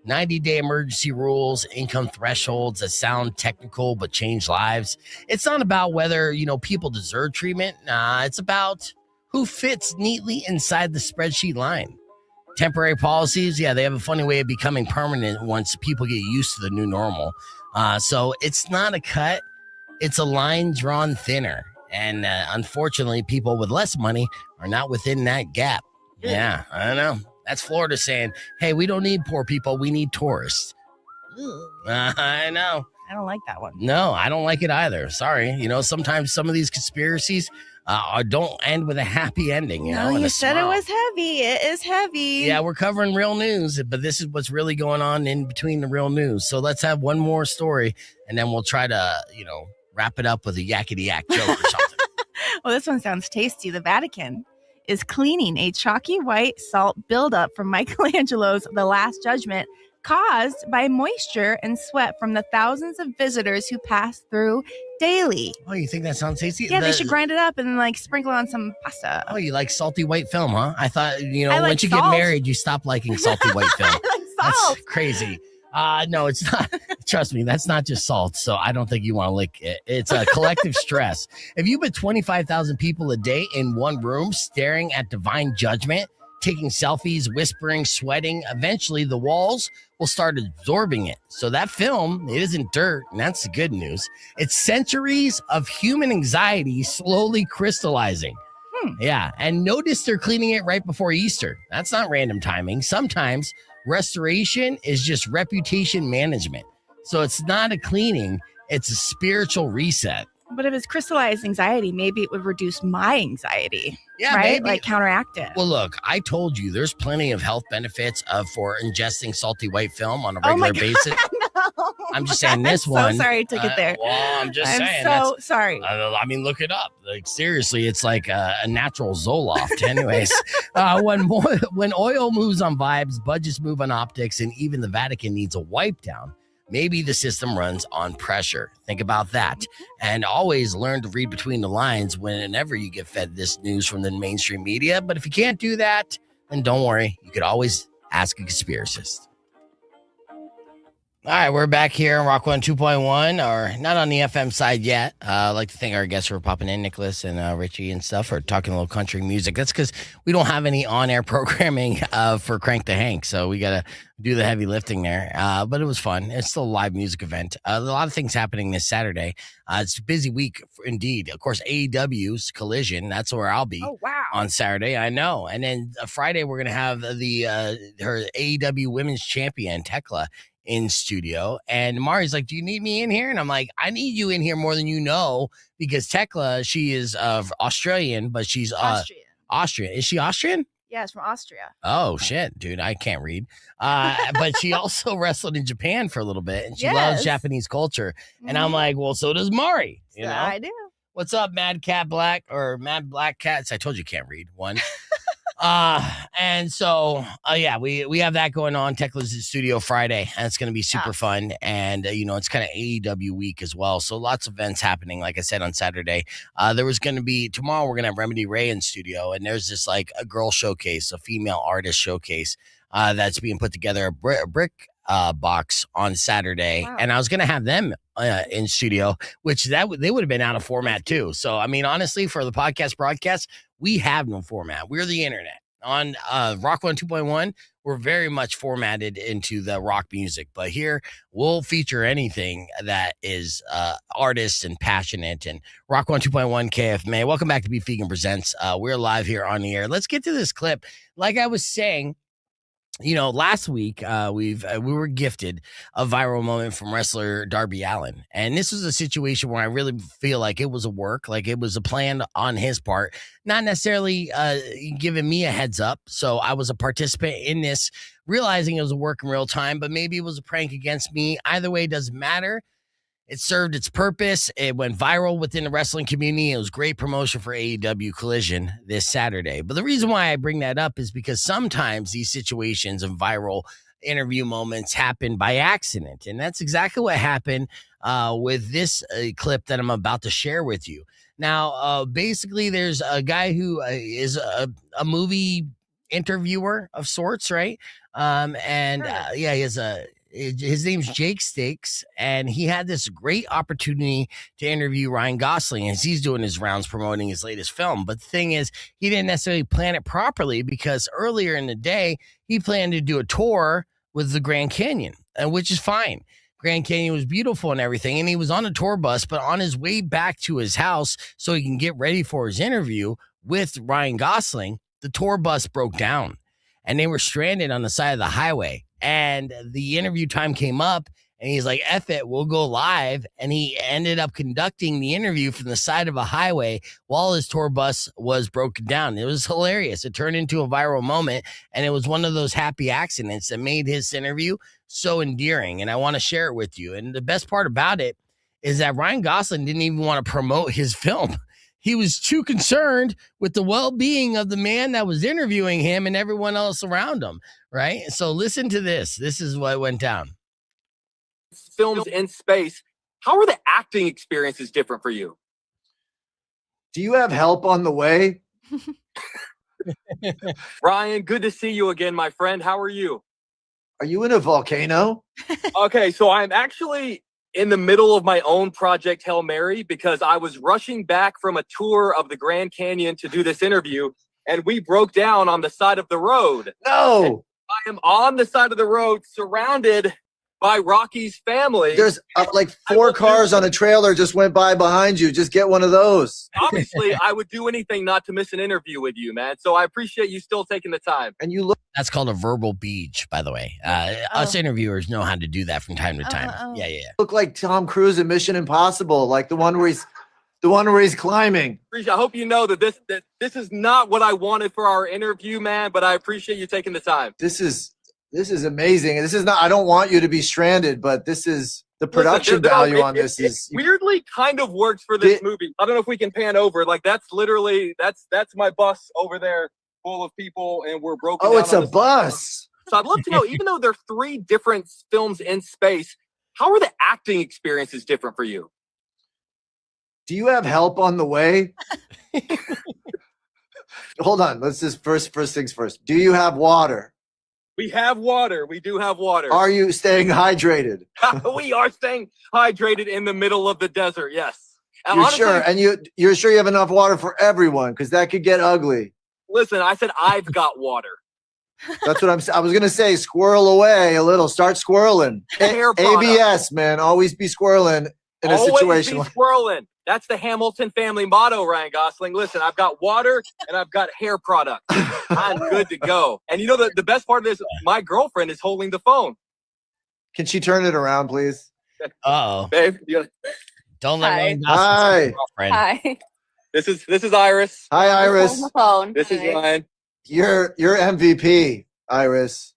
90-day emergency rules, income thresholds that sound technical but change lives. It's not about whether, people deserve treatment. Nah, it's about who fits neatly inside the spreadsheet line. Temporary policies, yeah, they have a funny way of becoming permanent once people get used to the new normal. So it's not a cut. It's a line drawn thinner. And unfortunately, people with less money are not within that gap. Yeah, I don't know. That's Florida saying, hey, we don't need poor people. We need tourists. I know. I don't like that one. No, I don't like it either. Sorry. Sometimes some of these conspiracies don't end with a happy ending. You said it was heavy. It is heavy. Yeah, we're covering real news, but this is what's really going on in between the real news. So let's have one more story, and then we'll try to, wrap it up with a yakety-yak joke or something. Well, this one sounds tasty. The Vatican is cleaning a chalky white salt buildup from Michelangelo's The Last Judgment, caused by moisture and sweat from the thousands of visitors who pass through daily. Oh, you think that sounds tasty? Yeah, they should grind it up and sprinkle it on some pasta. Oh, you like salty white film, huh? I thought, I like once you salt. get married, you stop liking salty white film. I like salt. That's crazy. No, it's not. Trust me, that's not just salt. So I don't think you want to lick it. It's a collective stress. If you put 25,000 people a day in one room staring at divine judgment, taking selfies, whispering, sweating, eventually the walls will start absorbing it. So that film, it isn't dirt, and that's the good news. It's centuries of human anxiety slowly crystallizing. Yeah, and notice they're cleaning it right before Easter. That's not random timing. Sometimes Restoration is just reputation management. So it's not a cleaning, it's a spiritual reset. But if it's crystallized anxiety, maybe it would reduce my anxiety. Yeah, right? maybe. Like counteract it. Well, look, I told you there's plenty of health benefits for ingesting salty white film on a regular basis. No. I'm just saying this I'm one. So sorry I took it there. Well, I'm just saying. So sorry. I mean, look it up. Like seriously, it's like a natural Zoloft. Anyways, when oil moves on vibes, budgets move on optics, and even the Vatican needs a wipe down. Maybe the system runs on pressure. Think about that. And always learn to read between the lines whenever you get fed this news from the mainstream media. But if you can't do that, then don't worry. You could always ask a conspiracist. All right, we're back here on Rock 1 2.1, or not on the FM side yet. I'd like to thank our guests for popping in, Nicholas and Richie and stuff, for talking a little country music. That's because we don't have any on-air programming for Crank the Hank, so we got to do the heavy lifting there. But it was fun. It's still a live music event. A lot of things happening this Saturday. It's a busy week indeed. Of course, AEW's Collision. That's where I'll be on Saturday. I know. And then Friday, we're going to have her AEW Women's Champion, Tekla, in studio. And Mari's like, do you need me in here? And I'm like, I need you in here more than you know, because Tekla, she is Australian, but she's Austrian. Is she Austrian? Yeah, it's from Austria. Oh, shit, dude. I can't read. But she also wrestled in Japan for a little bit, and she loves Japanese culture. And I'm like, well, so does Mari. You know? I do. What's up, Mad Cat Black, or Mad Black Cats? I told you can't read one. And so, we have that going on. Tekla's studio Friday, and it's going to be super fun. And, it's kind of AEW week as well. So lots of events happening. Like I said, on Saturday, there was going to be, tomorrow we're going to have Remedy Ray in studio, and there's this like a girl showcase, a female artist showcase, that's being put together, a brick box on Saturday. Wow. And I was going to have them in studio, which they would have been out of format too. So, I mean, honestly, for the podcast broadcast, we have no format. We're the internet. On Rock 1 2.1, we're very much formatted into the rock music. But here, we'll feature anything that is artists and passionate. And Rock 1 2.1 KFMA. Welcome back to Beef Vegan Presents. We're live here on the air. Let's get to this clip. Like I was saying, last week we were gifted a viral moment from wrestler Darby Allin, and this was a situation where I really feel like it was a work, like it was a plan on his part, not necessarily giving me a heads up. So I was a participant in this, realizing it was a work in real time, but maybe it was a prank against me. Either way, it doesn't matter. It served its purpose. It went viral within the wrestling community. It was great promotion for AEW Collision this Saturday. But the reason why I bring that up is because sometimes these situations and viral interview moments happen by accident. And that's exactly what happened with this clip that I'm about to share with you. Now, basically, there's a guy who is a movie interviewer of sorts, right? He has his name's Jake Stakes, and he had this great opportunity to interview Ryan Gosling as he's doing his rounds promoting his latest film. But the thing is, he didn't necessarily plan it properly, because earlier in the day, he planned to do a tour with the Grand Canyon, which is fine. Grand Canyon was beautiful and everything, and he was on a tour bus, but on his way back to his house so he can get ready for his interview with Ryan Gosling, the tour bus broke down, and they were stranded on the side of the highway. And the interview time came up, and he's like, F it, we'll go live. And he ended up conducting the interview from the side of a highway while his tour bus was broken down. It was hilarious. It turned into a viral moment, and it was one of those happy accidents that made his interview so endearing. And I want to share it with you. And the best part about it is that Ryan Gosling didn't even want to promote his film. He was too concerned with the well-being of the man that was interviewing him and everyone else around him, right? So listen to this. This is what went down. Films in space. How are the acting experiences different for you? Do you have help on the way? Ryan, good to see you again, my friend. How are you? Are you in a volcano? Okay, so I'm actually in the middle of my own project, Hail Mary, because I was rushing back from a tour of the Grand Canyon to do this interview, and we broke down on the side of the road. No! And I am on the side of the road, surrounded by Rocky's family. There's like 4 cars on a trailer just went by behind you. Just get one of those. Obviously, I would do anything not to miss an interview with you, man. So I appreciate you still taking the time. And you look. That's called a verbal beach, by the way. Us interviewers know how to do that from time to time. Yeah. Look like Tom Cruise in Mission Impossible, like the one where he's climbing. I hope you know that this is not what I wanted for our interview, man. But I appreciate you taking the time. This is amazing. This is not. I don't want you to be stranded, but this is the production value on this is weirdly kind of works for this movie. I don't know if we can pan over. Like that's literally that's my bus over there, full of people, and we're broken. Oh, it's a bus. So I'd love to know, even though there are 3 different films in space, how are the acting experiences different for you? Do you have help on the way? Hold on. Let's just first things first. Do you have water? We have water. We do have water. Are you staying hydrated? We are staying hydrated in the middle of the desert. Yes. You're honestly, sure? And you're sure you have enough water for everyone? Because that could get ugly. Listen, I said I've got water. That's what I was gonna say. Squirrel away a little. Start squirreling. ABS, man. Always be squirreling in a situation. Always be squirreling. That's the Hamilton family motto, Ryan Gosling. Listen, I've got water and I've got hair product. I'm good to go. And you know the best part of this, my girlfriend is holding the phone. Can she turn it around, please? Uh-oh. Babe, don't let Ryan Hi. Girlfriend. Hi. This is Iris. Hi, Iris. On the phone. This is Ryan. You're MVP, Iris.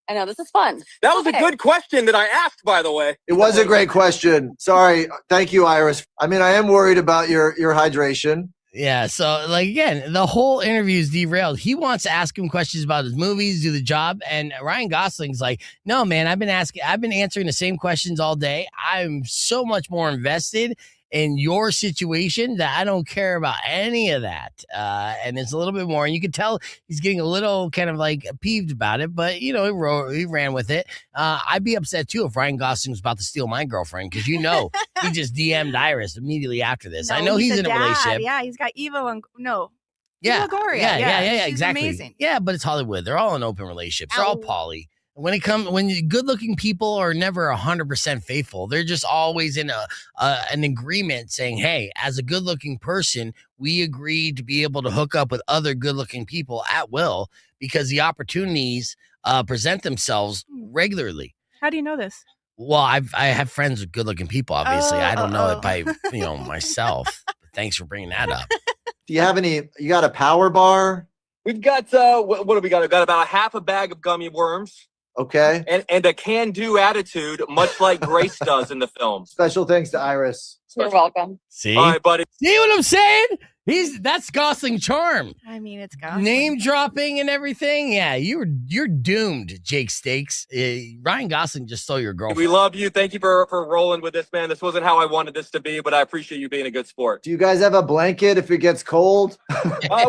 I know, this is fun. That was a good question that I asked, by the way. It was a great question. Sorry. Thank you, Iris. I mean, I am worried about your hydration. Yeah, so like again, the whole interview is derailed. He wants to ask him questions about his movies, do the job, and Ryan Gosling's like, "No, man, I've been answering the same questions all day. I'm so much more invested in your situation that I don't care about any of that." And it's a little bit more, and you can tell he's getting a little kind of like peeved about it, but you know, he ran with it. I'd be upset too if Ryan Gosling was about to steal my girlfriend, because you know he just DM'd Iris immediately after this. No, I know he's in a dad. relationship. Yeah, he's got Evo and Yeah, Eva Gloria. yeah, She's exactly. amazing. Yeah, but it's Hollywood. They're all in open relationships. They're all poly. When good-looking people are never 100% faithful, they're just always in an agreement saying, "Hey, as a good-looking person, we agree to be able to hook up with other good-looking people at will because the opportunities present themselves regularly." How do you know this? Well, I have friends with good-looking people. Obviously, I don't know it by myself. But thanks for bringing that up. Do you have you got a power bar? We've got what do we got? We've got about half a bag of gummy worms. Okay. And a can-do attitude, much like Grace does in the film. Special thanks to Iris. You're welcome. See? All right, buddy. See what I'm saying? That's Gosling charm. I mean, it's Gosling. Name dropping and everything. Yeah, you're doomed, Jake Stakes. Ryan Gosling just stole your girlfriend. We love you. Thank you for rolling with this, man. This wasn't how I wanted this to be, but I appreciate you being a good sport. Do you guys have a blanket if it gets cold?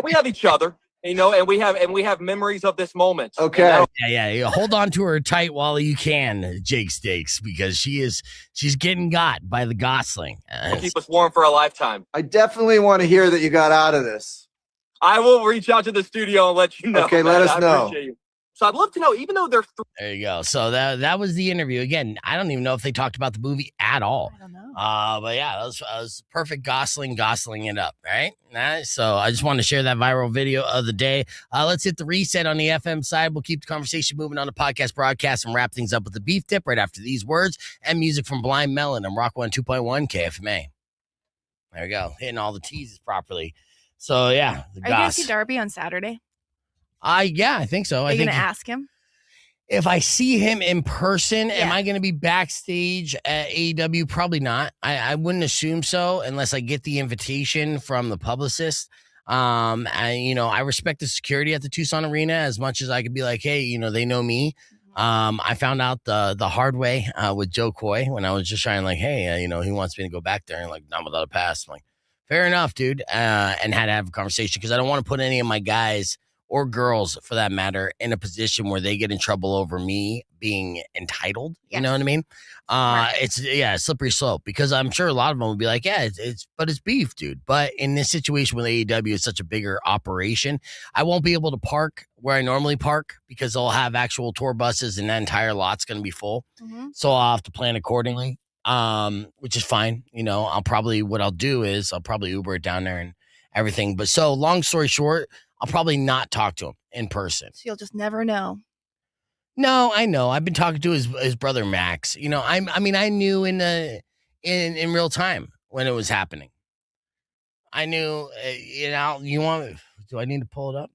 We have each other. You know, and we have memories of this moment. Okay. Yeah. Hold on to her tight while you can, Jake Stakes, because she's getting got by the Gosling. Keep us warm for a lifetime. I definitely want to hear that you got out of this. I will reach out to the studio and let you know. Okay, let us know. Appreciate you. So I'd love to know, even though they're there you go. So that was the interview. Again, I don't even know if they talked about the movie at all. I don't know. But yeah, that was perfect Gosling it up, right? Nice. So I just wanted to share that viral video of the day. Let's hit the reset on the FM side. We'll keep the conversation moving on the podcast broadcast and wrap things up with the beef tip right after these words and music from Blind Melon and Rock 102.1 KFMA. There we go. Hitting all the teases properly. So yeah. Are you going to see Darby on Saturday? Yeah, I think so. Are you going to ask him? If I see him in person, am I going to be backstage at AEW? Probably not. I wouldn't assume so unless I get the invitation from the publicist. I respect the security at the Tucson Arena as much as I could be like, hey, they know me. I found out the hard way with Joe Coy when I was just trying like, hey, he wants me to go back there and like not without a pass. I'm like, fair enough, dude. And had to have a conversation because I don't want to put any of my guys or girls for that matter in a position where they get in trouble over me being entitled. You know what I mean? It's a slippery slope, because I'm sure a lot of them would be like, yeah, it's beef, dude. But in this situation with AEW, it's such a bigger operation. I won't be able to park where I normally park because they'll have actual tour buses and that entire lot's going to be full. So I'll have to plan accordingly, which is fine. You know, what I'll do is I'll probably Uber it down there and everything. But so long story short, I'll probably not talk to him in person. So you'll just never know. No, I know. I've been talking to his brother Max. You know, I knew in real time when it was happening. I knew. Do I need to pull it up?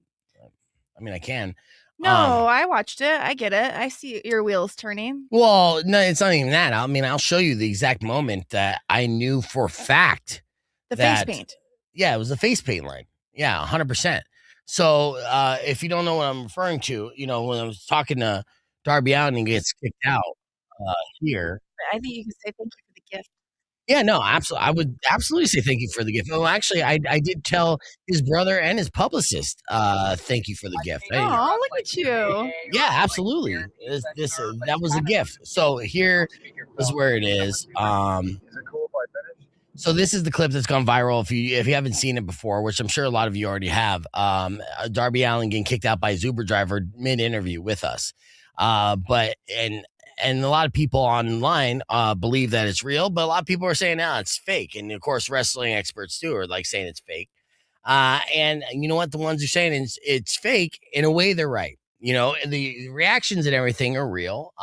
I mean, I can. No, I watched it. I get it. I see your wheels turning. Well, no, it's not even that. I mean, I'll show you the exact moment that I knew for a fact. Face paint. Yeah, it was the face paint line. Yeah, 100%. So if you don't know what I'm referring to, you know, when I was talking to Darby Allin and he gets kicked out here. I think you can say thank you for the gift. Yeah, no, absolutely. I would absolutely say thank you for the gift. Oh, actually, I did tell his brother and his publicist thank you for the gift. Oh, look at you. Yeah, absolutely. That was a gift. So here is where it is. So this is the clip that's gone viral. If you haven't seen it before, which I'm sure a lot of you already have, Darby Allin getting kicked out by his Uber driver mid-interview with us. But a lot of people online believe that it's real, but a lot of people are saying, no, it's fake. And of course, wrestling experts too are like saying it's fake. And you know what? The ones who are saying it's fake, in a way, they're right. You know, the reactions and everything are real.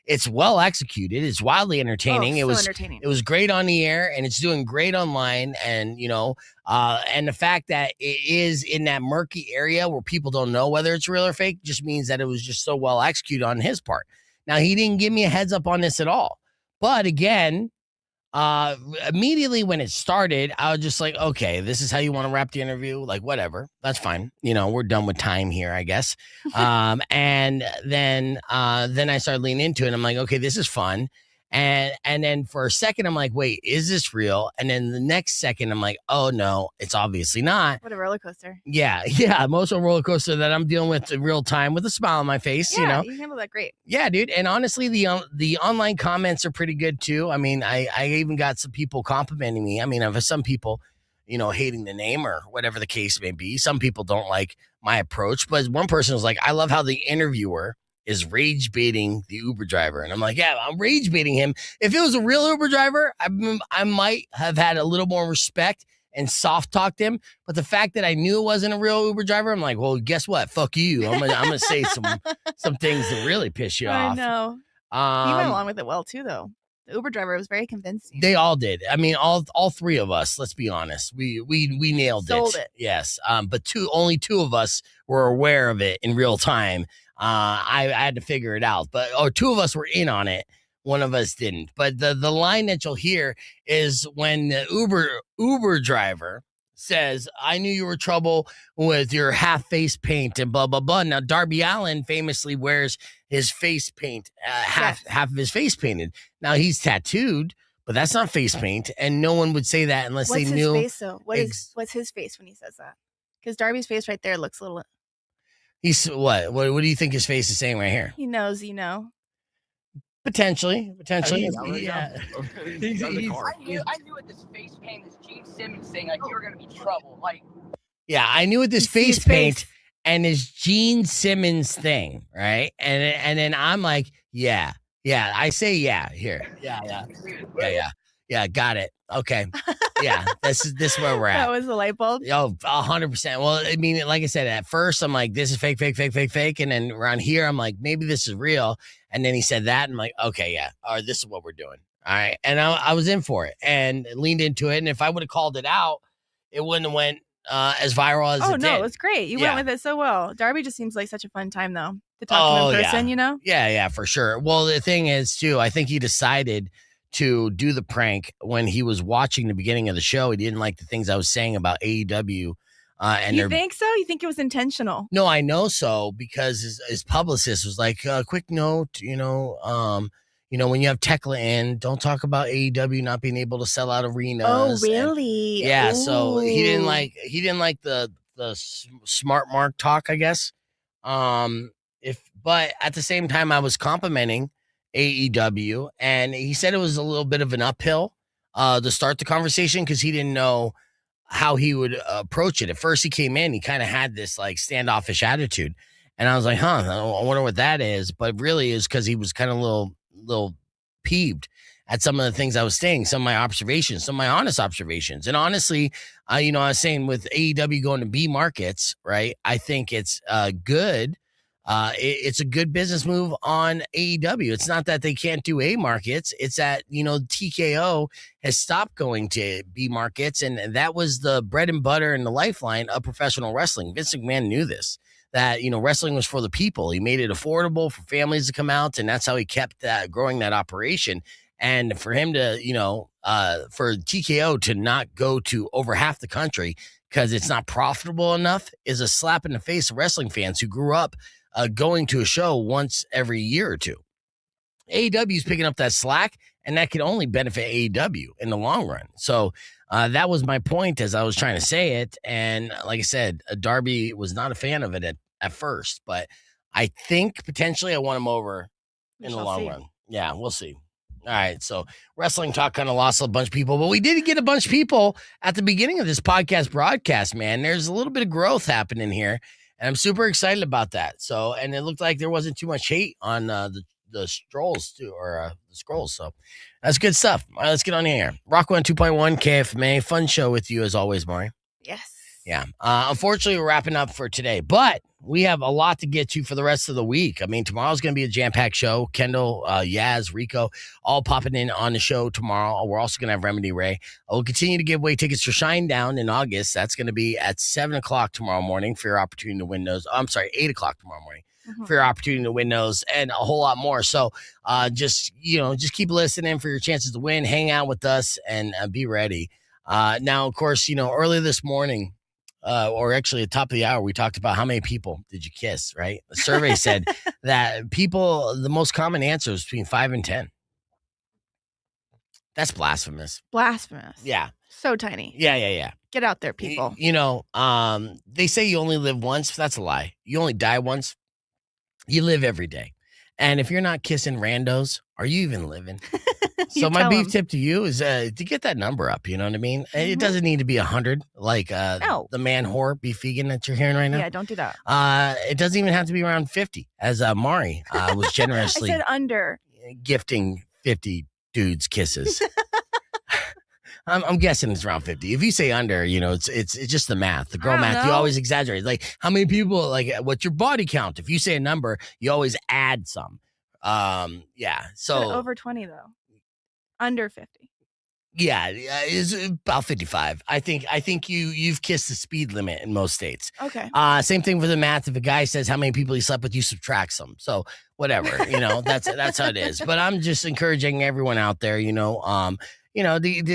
It's well executed. It's wildly entertaining. Entertaining. It was great on the air, and it's doing great online. And you know, and the fact that it is in that murky area where people don't know whether it's real or fake just means that it was just so well executed on his part. Now, he didn't give me a heads up on this at all. But again, immediately when it started, I was just like, okay, this is how you want to wrap the interview. Like, whatever, that's fine. You know, we're done with time here, I guess. And then I started leaning into it. I'm like, okay, this is fun. And then for a second, I'm like, wait, is this real? And then the next second, I'm like, oh no, it's obviously not. What a roller coaster. Yeah, emotional roller coaster that I'm dealing with in real time with a smile on my face. You know, you handled that great. Yeah, dude. And honestly, the online comments are pretty good too. I mean, I even got some people complimenting me. I mean, I've some people, you know, hating the name or whatever the case may be. Some people don't like my approach, but one person was like, I love how the interviewer is rage baiting the Uber driver. And I'm like, yeah, I'm rage baiting him. If it was a real Uber driver, I might have had a little more respect and soft talked him. But the fact that I knew it wasn't a real Uber driver, I'm like, well, guess what? Fuck you. I'm gonna say some things that really piss you off. I know. He went along with it well too, though. The Uber driver was very convincing. They all did. I mean, all three of us, let's be honest. We nailed it. Sold it. Yes. But only two of us were aware of it in real time. I had to figure it out, or two of us were in on it. One of us didn't. But the line that you'll hear is when the Uber driver says, I knew you were trouble with your half face paint and blah, blah, blah. Now, Darby Allin famously wears his face paint, half of his face painted. Now, he's tattooed, but that's not face paint. And no one would say that unless they knew. What's his face, though? What's his face when he says that? Because Darby's face right there looks a little... He's what? What do you think his face is saying right here? He knows, you know. Potentially. Yeah. I knew with this face paint, this Gene Simmons thing, like you were gonna be trouble. Like, yeah, I knew with this face paint and this Gene Simmons thing, right? And then I'm like, yeah. I say yeah here. Yeah. Got it. Okay. Yeah, this is where we're at. That was the light bulb. Oh, 100%. Well, I mean, like I said, at first I'm like, this is fake. And then around here, I'm like, maybe this is real. And then he said that, and I'm like, okay, yeah. All right, this is what we're doing. All right. And I was in for it and leaned into it. And if I would have called it out, it wouldn't have went as viral as it did. Oh, no, it was great. You went with it so well. Darby just seems like such a fun time, though, to talk to him in person, you know? Yeah, for sure. Well, the thing is, too, I think he decided to do the prank when he was watching the beginning of the show. He didn't like the things I was saying about AEW. You think so? You think it was intentional? No, I know so, because his publicist was like, quick note, when you have Tekla in, don't talk about AEW not being able to sell out arenas. Oh, really? So he didn't like the smart mark talk, I guess. But at the same time, I was complimenting AEW, and he said it was a little bit of an uphill to start the conversation because he didn't know how he would approach it. At first, he came in, he kind of had this like standoffish attitude, and I was like, "Huh, I wonder what that is." But really, is because he was kind of a little peeved at some of the things I was saying, some of my observations, some of my honest observations. And honestly, I was saying with AEW going to B markets, right? I think it's good. It's a good business move on AEW. It's not that they can't do A markets. It's that, TKO has stopped going to B markets. And that was the bread and butter and the lifeline of professional wrestling. Vince McMahon knew this, that, wrestling was for the people. He made it affordable for families to come out. And that's how he kept growing that operation. And for him to, for TKO to not go to over half the country because it's not profitable enough is a slap in the face of wrestling fans who grew up going to a show once every year or two. AEW is picking up that slack, and that can only benefit AEW in the long run. So that was my point as I was trying to say it. And like I said, Darby was not a fan of it at first, but I think potentially I want him over in the long run. Yeah, we'll see. All right, so Wrestling Talk kind of lost a bunch of people, but we did get a bunch of people at the beginning of this podcast broadcast, man. There's a little bit of growth happening here, and I'm super excited about that. So, and it looked like there wasn't too much hate on the strolls too, or the scrolls. So that's good stuff. All right, let's get on here. Rock 102.1 KFMA. Fun show with you as always, Maury. Yes. Yeah. Unfortunately, we're wrapping up for today, but we have a lot to get to for the rest of the week. I mean, tomorrow's going to be a jam-packed show. Kendall, Yaz, Rico, all popping in on the show tomorrow. We're also going to have Remedy Ray. We'll continue to give away tickets for Shine Down in August. That's going to be at 7 o'clock tomorrow morning for your opportunity to win those. I'm sorry, 8 o'clock tomorrow morning for your opportunity to win those and a whole lot more. So just keep listening for your chances to win. Hang out with us and be ready. Now, of course, earlier this morning, or actually at the top of the hour, we talked about how many people did you kiss, right? The survey said that the most common answer was between 5 and 10. That's blasphemous. Blasphemous. Yeah. So tiny. Yeah. Get out there, people. They say you only live once. That's a lie. You only die once. You live every day. And if you're not kissing randos, are you even living? So my beef tip to you is to get that number up. You know what I mean? It doesn't need to be 100 like the man whore beef vegan that you're hearing right now. Yeah, don't do that. It doesn't even have to be around 50, as Mari was generously I said under gifting 50 dudes kisses. I'm guessing it's around 50. If you say under, it's just the math, the girl math. You always exaggerate. Like how many people, like what's your body count? If you say a number, you always add some. Yeah. So over 20 though. Under 50. Yeah, it's about 55. I think you've kissed the speed limit in most states. Okay. Same thing with the math. If a guy says how many people he slept with, you subtract some. So whatever, that's how it is. But I'm just encouraging everyone out there, to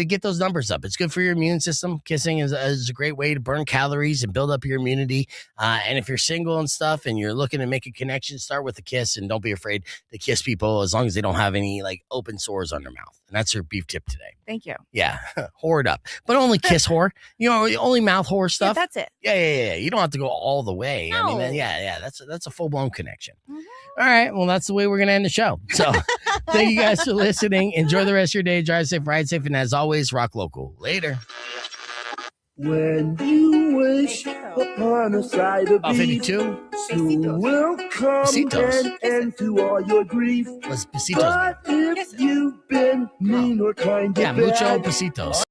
get those numbers up. It's good for your immune system. Kissing is a great way to burn calories and build up your immunity. And if you're single and stuff and you're looking to make a connection, start with a kiss and don't be afraid to kiss people as long as they don't have any like open sores on their mouth. And that's your beef tip today. Thank you. Yeah. Whore it up. But only kiss whore. Only mouth whore stuff. Yeah, that's it. Yeah. You don't have to go all the way. No. I mean, that's a full-blown connection. Mm-hmm. All right. Well, that's the way we're going to end the show. So thank you guys for listening. Enjoy the rest of your day. Drive safe, ride safe. And as always, rock local. Later. When you wish upon a side of beef, 52. soon will come Besitos. an end to all your grief. What's besitos? But if you've been mean or kind to Yeah, mucho besitos.